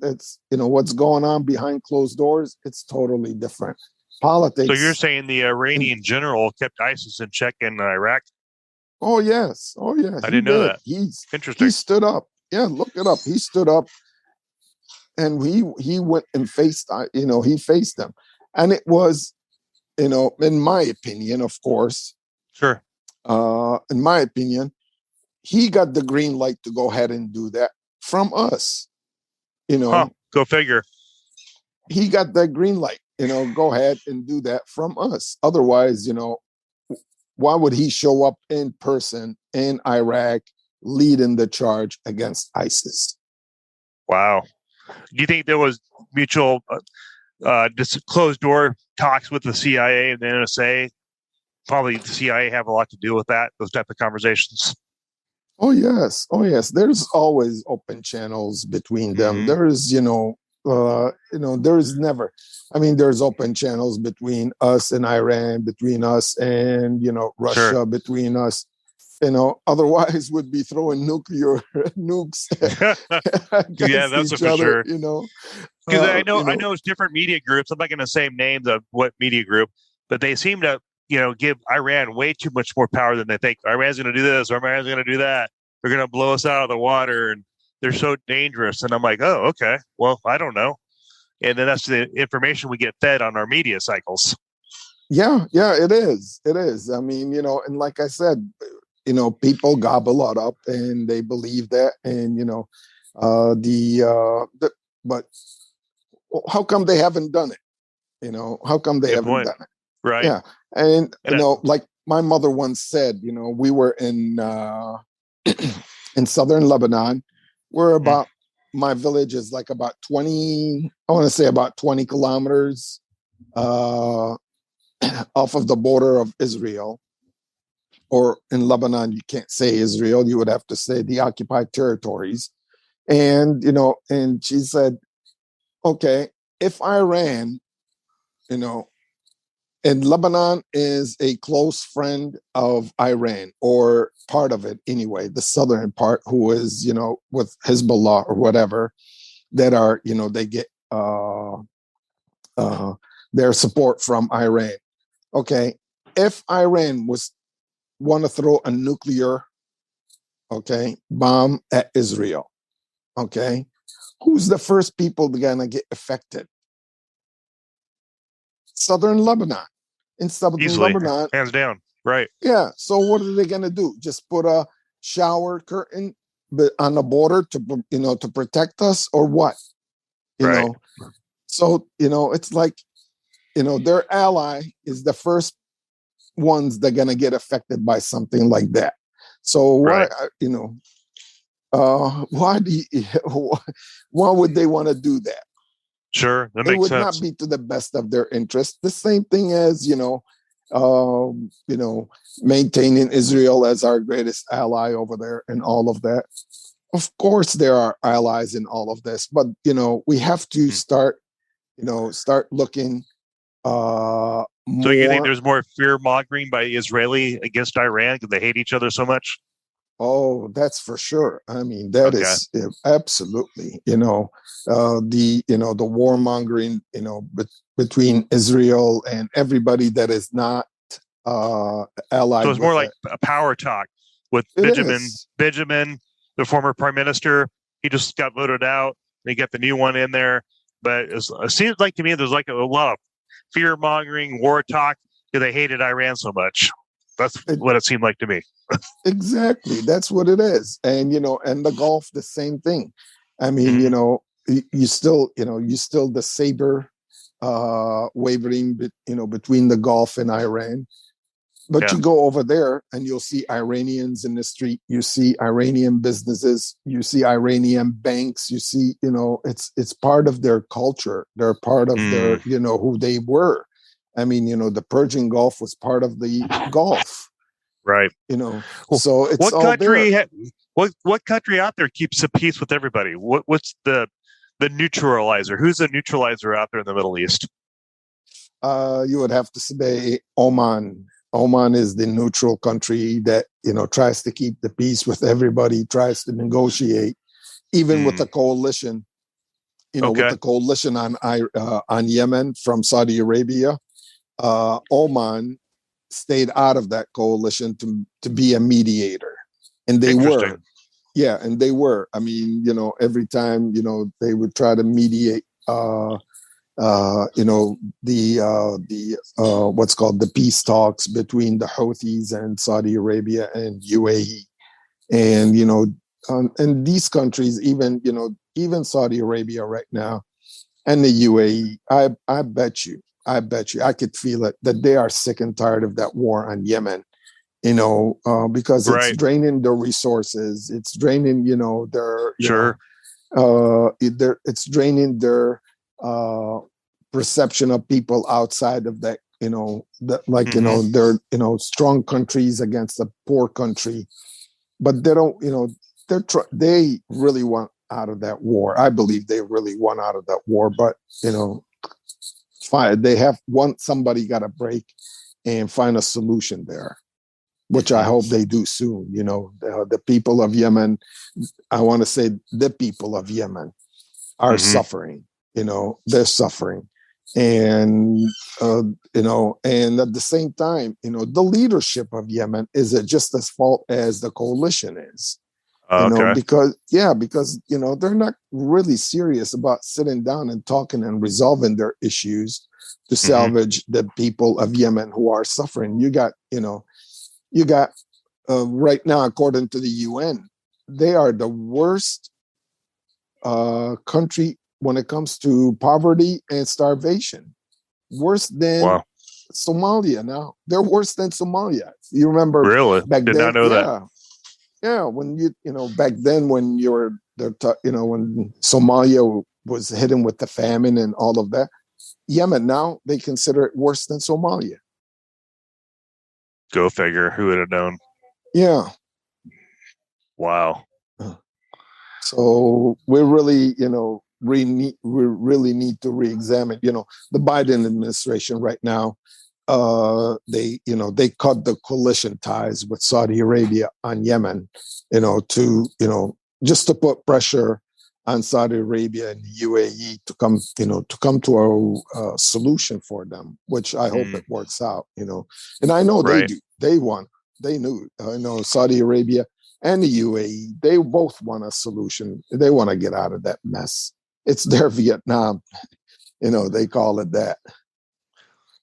it's, what's going on behind closed doors, it's totally different. Politics. So you're saying the Iranian general kept ISIS in check in Iraq? Oh, yes. I didn't know that. Interesting. He stood up. Yeah, look it up. He stood up and he went and faced, he faced them. And it was, in my opinion, of course, sure, In my opinion, he got the green light to go ahead and do that from us. You know, Go figure. he got that green light. Go ahead and do that from us. Otherwise, why would he show up in person in Iraq leading the charge against ISIS? Wow. Do you think there was mutual just closed door talks with the CIA and the NSA? Probably the CIA have a lot to do with that, those type of conversations. Oh yes, oh yes. There's always open channels between them. There is, there is never. I mean, there's open channels between us and Iran, between us and Russia, Sure. between us. Otherwise would be throwing nuclear nukes Yeah, against that's each for other. sure. Because I know it's different media groups. I'm not going to say names of what media group, but they seem to give Iran way too much more power than they think. Iran's going to do this, or Iran's going to do that. They're going to blow us out of the water, and they're so dangerous. And I'm like, oh, okay. Well, I don't know. And then that's the information we get fed on our media cycles. Yeah, it is. It is. I mean, and like I said, people gobble it up and they believe that, and but how come they haven't done it? How come they Good haven't point. done it? Right. Yeah, and like my mother once said, we were in in southern Lebanon. We're about my village is like about 20. I want to say about 20 kilometers off of the border of Israel. Or in Lebanon, you can't say Israel; you would have to say the occupied territories. And and she said, "Okay, if Iran, you know, and Lebanon is a close friend of Iran, or part of it anyway, the southern part, who is, with Hezbollah or whatever, that are, they get their support from Iran. Okay, if Iran was want to throw a nuclear, bomb at Israel, okay, who's the first people gonna get affected? Southern Lebanon. In southern Easily, Lebanon, hands down. Right. yeah. So what are they gonna do? Just put a shower curtain on the border to protect us, or what? You Right. know. So it's like their ally is the first ones that are gonna get affected by something like that. So why Right. why do you, why would they want to do that? Sure. That It makes would not sense. be to the best of their interest. The same thing as um, you know, maintaining Israel as our greatest ally over there and all of that. Of course, there are allies in all of this, but we have to start looking So you think more. there's more fear mongering by Israeli against Iran because they hate each other so much? Oh, that's for sure. I mean, that Okay. is absolutely, the warmongering, between Israel and everybody that is not So allied it's more with like it. a power talk with It Benjamin. is. Benjamin, the former prime minister, he just got voted out. They get the new one in there, but it seems like to me there's like a lot of fear mongering, war talk because they hated Iran so much. That's It, what it seemed like to me. exactly. That's what it is. And and the Gulf, the same thing. I mean, Mm-hmm. you still, the saber wavering, between the Gulf and Iran. But Yeah. you go over there and you'll see Iranians in the street. You see Iranian businesses. You see Iranian banks. You see, it's part of their culture. They're part of their, Mm. who they were. I mean, the Persian Gulf was part of the Gulf. Right. So it's What all there. country? What country out there keeps the peace with everybody? What's the neutralizer? Who's the neutralizer out there in the Middle East? You would have to say Oman. Oman is the neutral country that tries to keep the peace with everybody, tries to negotiate, even with the coalition. With Okay. the coalition on Yemen from Saudi Arabia, Oman stayed out of that coalition to be a mediator, and they Interesting. were. Yeah, and they were. I mean, every time they would try to mediate what's called the peace talks between the Houthis and Saudi Arabia and UAE, and and these countries, even Saudi Arabia right now and the UAE, I bet you, I could feel it that they are sick and tired of that war on Yemen. Because it's Right. draining their resources, it's draining, their, Sure. it's draining their perception of people outside of that, they're, strong countries against a poor country, but they don't, they really want out of that war. I believe they really want out of that war, but, fine, somebody got to break and find a solution there, which I hope they do soon. The people of Yemen, I want to say the people of Yemen are suffering, they're suffering. And, and at the same time, the leadership of Yemen is just as fault as the coalition is, Okay. because they're not really serious about sitting down and talking and resolving their issues to salvage the people of Yemen who are suffering. You got right now, according to the UN, they are the worst country when it comes to poverty and starvation. Worse than Somalia now. They're worse than Somalia. You remember Really? back Did then? not know that. Yeah. When back then when you were when Somalia was hidden with the famine and all of that, Yemen now they consider it worse than Somalia. Go figure. Who would have known? Yeah. Wow. So we really, we really need to re-examine. The Biden administration right now, they cut the coalition ties with Saudi Arabia on Yemen, just to put pressure on Saudi Arabia and the UAE to come to a solution for them, which I hope it works out. And I know they do. They knew. Saudi Arabia and the UAE, they both want a solution. They want to get out of that mess. It's their Vietnam, they call it that.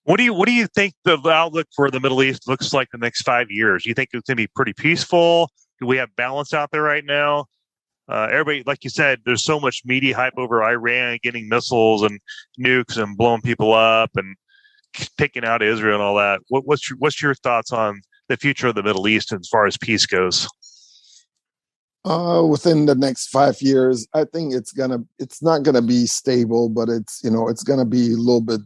What do you think the outlook for the Middle East looks like the next 5 years? Do you think it's going to be pretty peaceful? Do we have balance out there right now? Everybody, like you said, there's so much media hype over Iran getting missiles and nukes and blowing people up and taking out Israel and all that. What's your thoughts on the future of the Middle East as far as peace goes? Within the next 5 years, I think it's not gonna be stable, but it's gonna be a little bit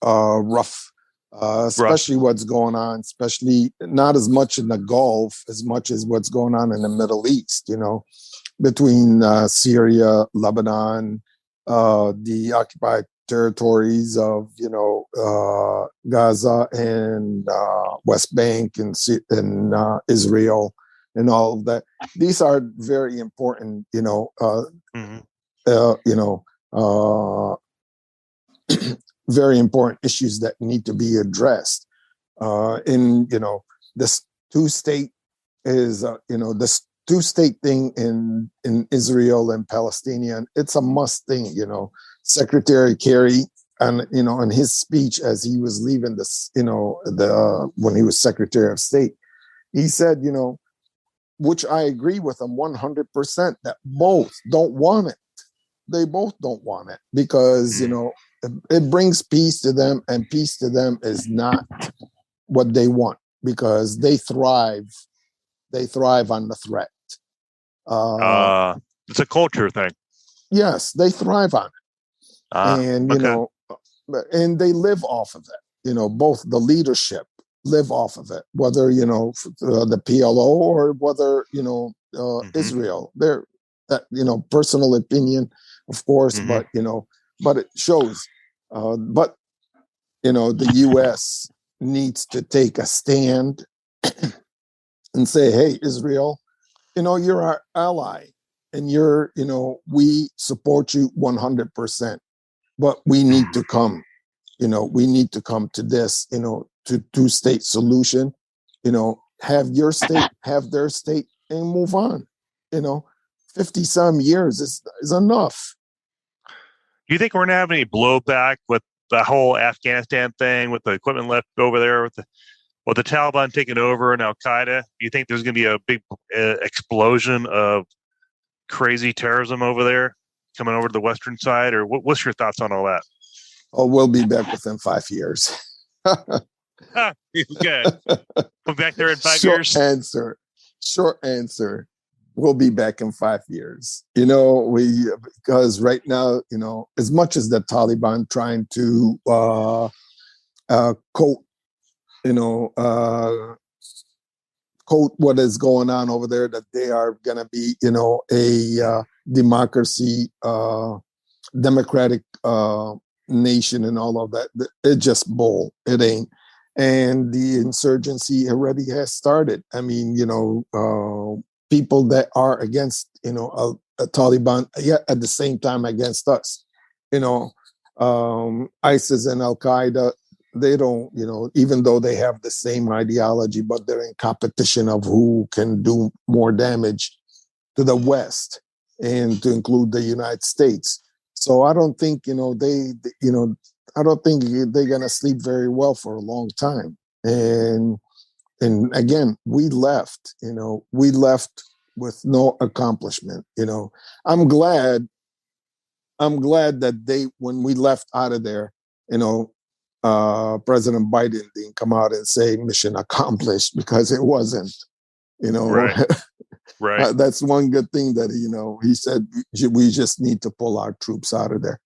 rough, especially what's going on, especially not as much in the Gulf as much as what's going on in the Middle East. Between Syria, Lebanon, the occupied territories of Gaza and West Bank and Israel. And all of that. These are very important, very important issues that need to be addressed. This two-state is, this two-state thing in Israel and Palestinian. It's a must thing. Secretary Kerry, and in his speech as he was leaving this, when he was Secretary of State, he said, which I agree with them 100%, that both don't want it. They both don't want it because, it brings peace to them, and peace to them is not what they want because they thrive on the threat. It's a culture thing. Yes, they thrive on it. And, and they live off of it. Both the leadership live off of it, whether the PLO or whether Israel. They're personal opinion, of course, but it shows. But the U.S. needs to take a stand and say, "Hey, Israel, you're our ally, and we support you 100%, but we need to come." We need to come to this, to two-state solution, have your state, have their state, and move on. 50 some years is enough. Do you think we're going to have any blowback with the whole Afghanistan thing, with the equipment left over there, with the Taliban taking over and Al Qaeda? Do you think there's going to be a big explosion of crazy terrorism over there coming over to the Western side? Or what's your thoughts on all that? Oh, we'll be back within 5 years. Good. We'll be back there in 5 Short years. Short answer. We'll be back in 5 years. Because right now, as much as the Taliban trying to quote what is going on over there, that they are going to be, a democracy, democratic nation and all of that. It's just bull. It ain't. And the insurgency already has started. I mean, people that are against, a Taliban, yet at the same time against us, ISIS and Al Qaeda, they don't, even though they have the same ideology, but they're in competition of who can do more damage to the West and to include the United States. So I don't think, I don't think they're going to sleep very well for a long time. And again, we left with no accomplishment. I'm glad that when we left out of there, President Biden didn't come out and say mission accomplished, because it wasn't, Right. Right. That's one good thing that, he said, we just need to pull our troops out of there.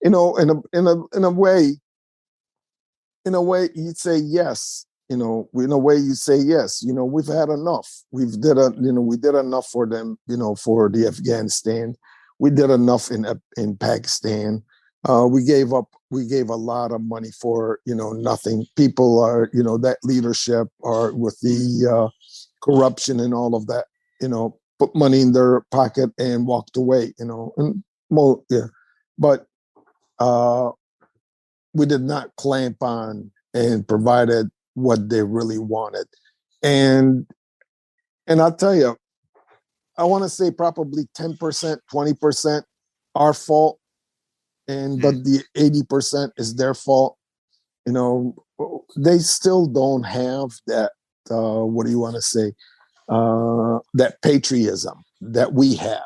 In a way, you'd say yes. In a way, you say yes. We've had enough. We did enough for them. For the Afghanistan, we did enough in Pakistan. We gave a lot of money for nothing. People are that leadership are with the corruption and all of that. Put money in their pocket and walked away. But we did not clamp on and provided what they really wanted. And I'll tell you, I want to say probably 10%, 20% our fault, but the 80% is their fault. They still don't have that. What do you want to say? That patriotism that we have.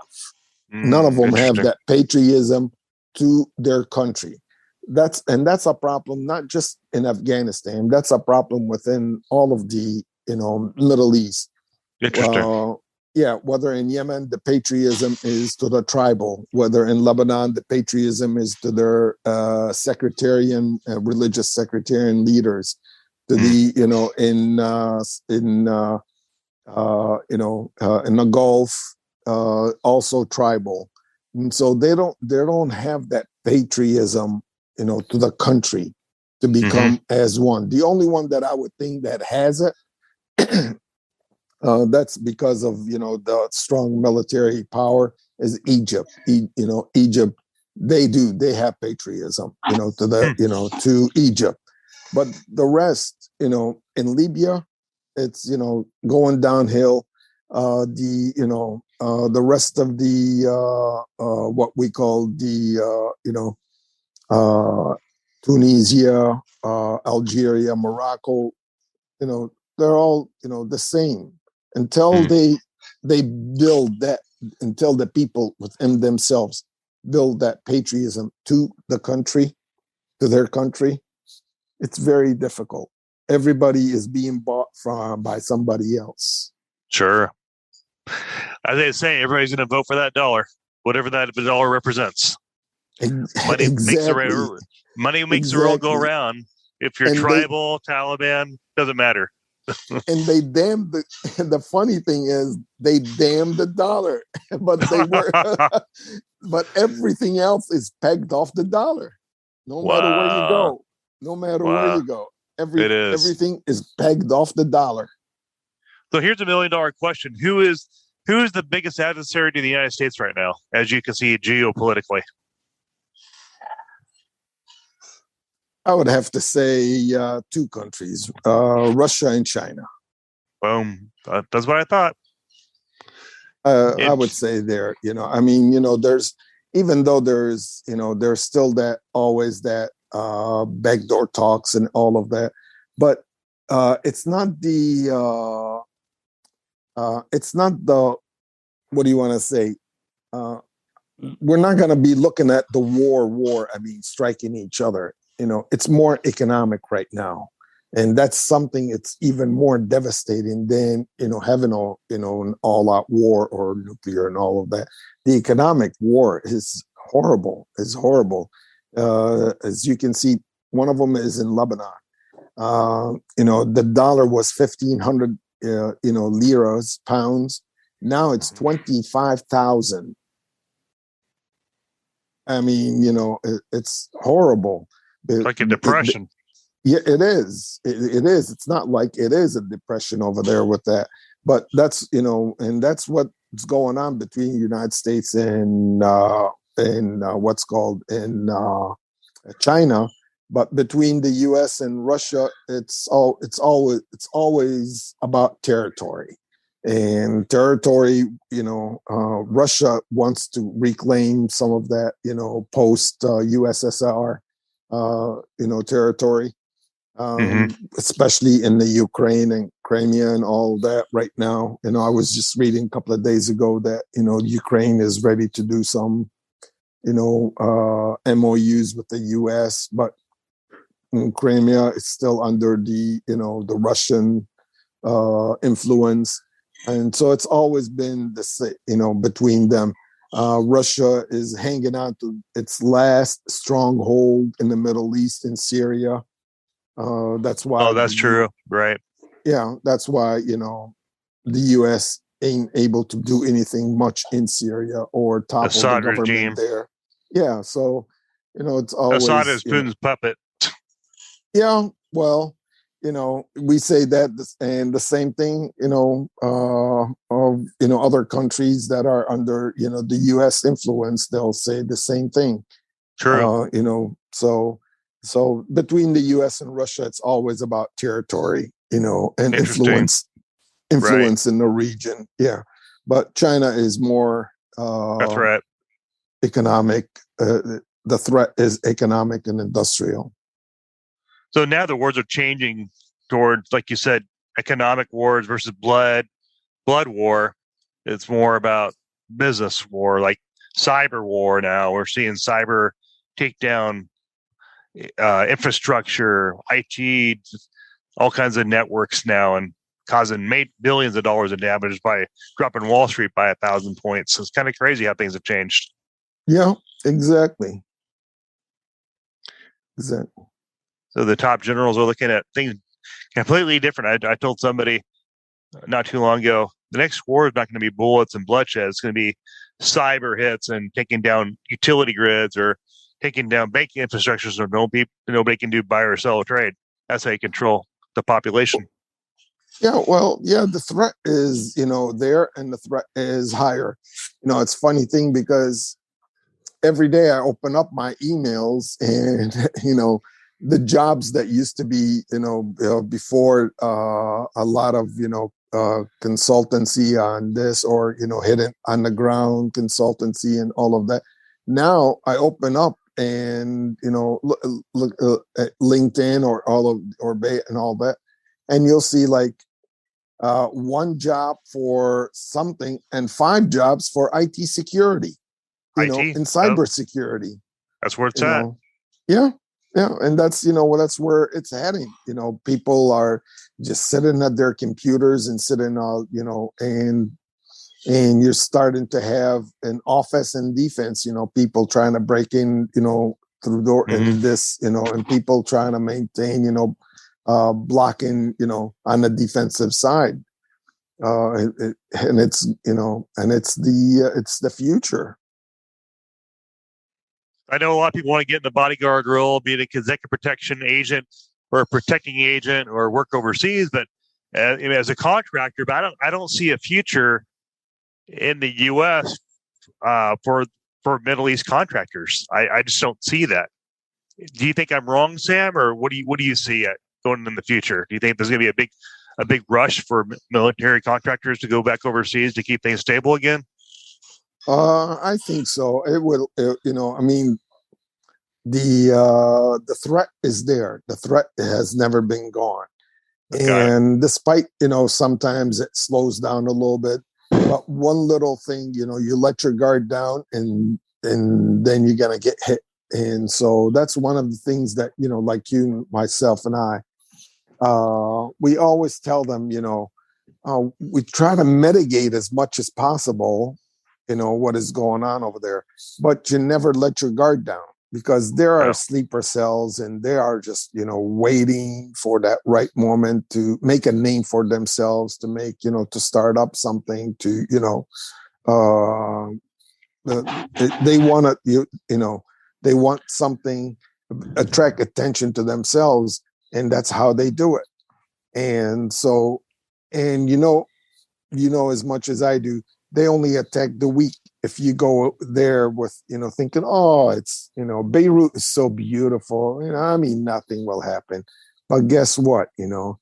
None of them have that patriotism to their country. That's a problem, not just in Afghanistan. That's a problem within all of the Middle East. Interesting. Whether in Yemen the patriotism is to the tribal, whether in Lebanon the patriotism is to their religious sectarian leaders, to the in the Gulf, also tribal, and so they don't have that patriotism, to the country to become as one. The only one that I would think that has it, that's because of the strong military power, is Egypt. Egypt, they have patriotism, to the to Egypt, but the rest, in Libya, it's going downhill. The rest of the what we call the Tunisia, Algeria, Morocco, they're all the same until they build that, until the people within themselves build that patriotism to the country, to their country. It's very difficult. Everybody is being bought by somebody else. Sure. As they say, everybody's going to vote for that dollar, whatever that dollar represents. Money makes the world go around. If you're tribal, Taliban, doesn't matter. And the funny thing is they damn the dollar, but but everything else is pegged off the dollar. No matter where you go, where you go, everything is pegged off the dollar. So here's $1 million question: Who is the biggest adversary to the United States right now, as you can see geopolitically? I would have to say 2 countries, Russia and China. Boom. That's what I thought. I would say there, there's, even though there's still always that backdoor talks and all of that, but it's not the what do you want to say? Uh, we're not going to be looking at the war. I mean, striking each other. It's more economic right now, and that's something. It's even more devastating than having an all-out war or nuclear and all of that. The economic war is horrible. Is horrible. As you can see, one of them is in Lebanon. The dollar was 1,500 liras, pounds. Now it's 25,000. I mean, it's horrible. It's like a depression. Yeah, it is. It is. It's not like it is a depression over there with that. But that's, and that's what's going on between the United States and what's called in China. But between the U.S. and Russia, it's always about territory. And territory, Russia wants to reclaim some of that, post USSR, territory, especially in the Ukraine and Crimea and all that right now. I was just reading a couple of days ago that, Ukraine is ready to do some, MOUs with the US, but Crimea is still under the, the Russian influence. And so it's always been between them. Russia is hanging on to its last stronghold in the Middle East in Syria. That's why. Oh, that's true. Right. Yeah, that's why, the U.S. ain't able to do anything much in Syria or topple Assad the government regime. there. Yeah, so, it's always. Assad is Putin's puppet. Yeah, well, we say that, and the same thing, of other countries that are under, the U.S. influence, they'll say the same thing. True. So between the U.S. and Russia, it's always about territory, and influence right. in the region. Yeah, but China is more. That's right. Economic. The threat is economic and industrial. So now the wars are changing towards, like you said, economic wars versus blood war. It's more about business war, like cyber war. Now we're seeing cyber take down infrastructure, IT, all kinds of networks now, and causing billions of dollars of damage by dropping Wall Street by 1,000 points. So it's kind of crazy how things have changed. Yeah, exactly. Exactly. So the top generals are looking at things completely different. I told somebody not too long ago, the next war is not going to be bullets and bloodshed. It's going to be cyber hits and taking down utility grids or taking down banking infrastructures so nobody can do buy or sell or trade. That's how you control the population. Yeah, well, yeah, the threat is, there, and the threat is higher. It's a funny thing because every day I open up my emails and, the jobs that used to be, before a lot of, consultancy on this or, hidden on the ground consultancy and all of that. Now I open up and, look at LinkedIn or Bay and all that. And you'll see like one job for something and 5 jobs for IT security, IT, in cybersecurity. That's where it's at. Yeah. Yeah. And that's, that's where it's heading. People are just sitting at their computers and sitting, and you're starting to have an offense and defense, people trying to break in, through door and this, and people trying to maintain, blocking, on the defensive side. And it's, it's the future. I know a lot of people want to get in the bodyguard role, be an executive protection agent or a protecting agent or work overseas. But as a contractor, but I don't see a future in the U.S. For Middle East contractors. I just don't see that. Do you think I'm wrong, Sam, or what do you see going in the future? Do you think there's going to be a big rush for military contractors to go back overseas to keep things stable again? I think so. It will. I mean, the threat is there. The threat has never been gone. Got it. And despite, sometimes it slows down a little bit, but one little thing, you let your guard down and then you're gonna get hit. And so that's one of the things that, like you, myself, and I, we always tell them, we try to mitigate as much as possible, what is going on over there, but you never let your guard down because there are No. sleeper cells and they are just, waiting for that right moment to make a name for themselves, to make, to start up something, to, uh, they want to, they want something, attract attention to themselves, and that's how they do it. And so, and as much as I do, they only attack the weak. If you go there with, thinking, oh, it's, Beirut is so beautiful, I mean, nothing will happen. But guess what? You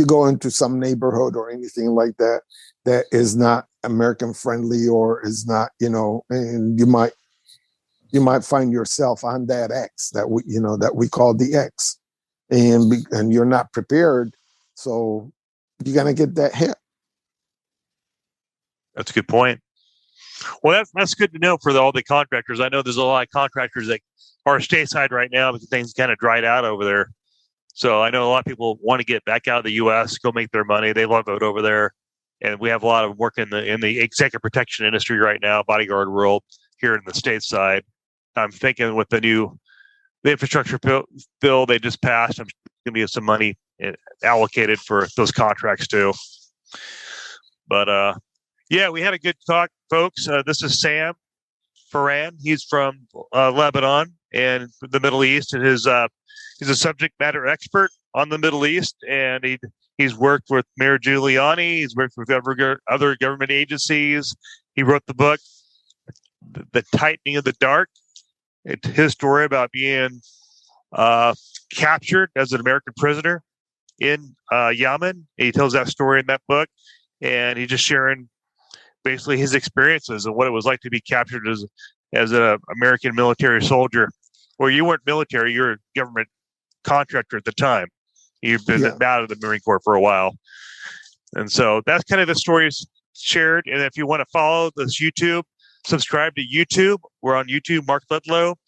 go into some neighborhood or anything like that, that is not American friendly or is not, and you might find yourself on that X that we call the X, and you're not prepared, so you're gonna get that hit. That's a good point. Well, that's good to know for all the contractors. I know there's a lot of contractors that are stateside right now because things kind of dried out over there. So I know a lot of people want to get back out of the U.S., go make their money. They love it over there, and we have a lot of work in the executive protection industry right now, bodyguard world here in the stateside. I'm thinking with the infrastructure bill they just passed, I'm going to be some money allocated for those contracts too. But yeah, we had a good talk, folks. This is Sam Farran. He's from Lebanon and the Middle East, and he's a subject matter expert on the Middle East, and he's worked with Mayor Giuliani. He's worked with other government agencies. He wrote the book, The Tightening of the Dark. It's his story about being captured as an American prisoner in Yemen. He tells that story in that book, and he's just sharing basically his experiences and what it was like to be captured as an American military soldier. Well, you weren't military; you were a government contractor at the time. You've been out of the Marine Corps for a while, and so that's kind of the stories shared. And if you want to follow this YouTube, subscribe to YouTube. We're on YouTube, Mark Ludlow.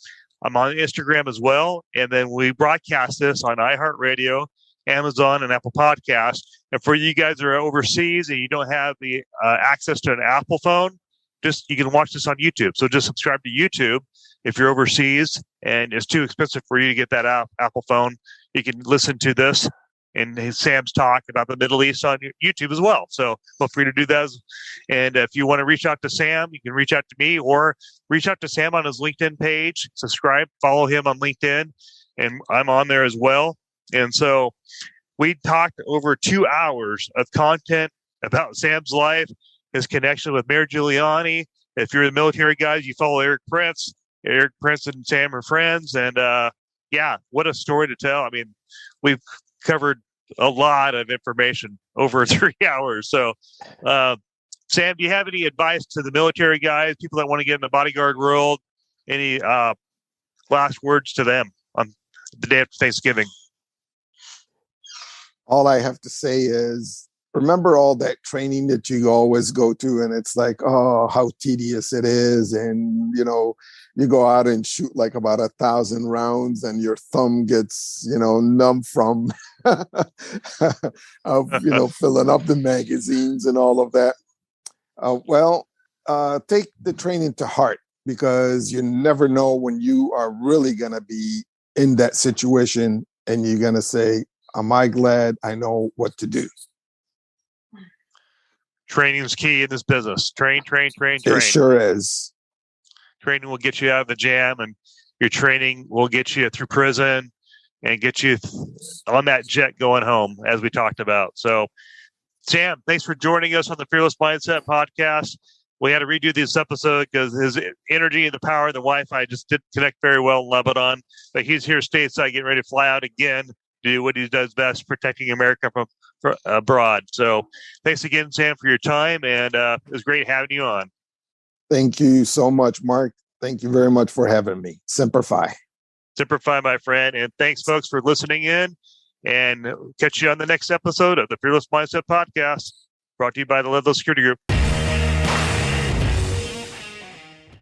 I'm on Instagram as well, and then we broadcast this on iHeartRadio, Amazon, and Apple Podcasts. And for you guys that are overseas and you don't have the access to an Apple phone, you can watch this on YouTube. So just subscribe to YouTube if you're overseas and it's too expensive for you to get that Apple phone. You can listen to this and Sam's talk about the Middle East on YouTube as well. So feel free to do that. And if you want to reach out to Sam, you can reach out to me or reach out to Sam on his LinkedIn page. Subscribe, follow him on LinkedIn, and I'm on there as well. And so we talked over 2 hours of content about Sam's life, his connection with Mayor Giuliani. If you're the military guys, you follow Eric Prince. Eric Prince and Sam are friends. And yeah, what a story to tell. I mean, we've covered a lot of information over 3 hours. So, Sam, do you have any advice to the military guys, people that want to get in the bodyguard world? Any last words to them on the day after Thanksgiving? All I have to say is remember all that training that you always go to, and it's like, oh, how tedious it is. And, you go out and shoot like about 1,000 rounds and your thumb gets, numb from, filling up the magazines and all of that. Take the training to heart because you never know when you are really going to be in that situation and you're going to say, am I glad I know what to do? Training is key in this business. Train. It sure is. Training will get you out of the jam, and your training will get you through prison and get you on that jet going home, as we talked about. So, Sam, thanks for joining us on the Fearless Mindset podcast. We had to redo this episode because his energy and the power of the Wi-Fi just didn't connect very well in Lebanon. But he's here stateside, getting ready to fly out again to do what he does best, protecting America from abroad. So thanks again, Sam, for your time, and it was great having you on. Thank you so much, Mark. Thank you very much for having me. Semper Fi. Semper Fi, my friend. And thanks, folks, for listening in. And catch you on the next episode of the Fearless Mindset Podcast, brought to you by the Ledlow Security Group.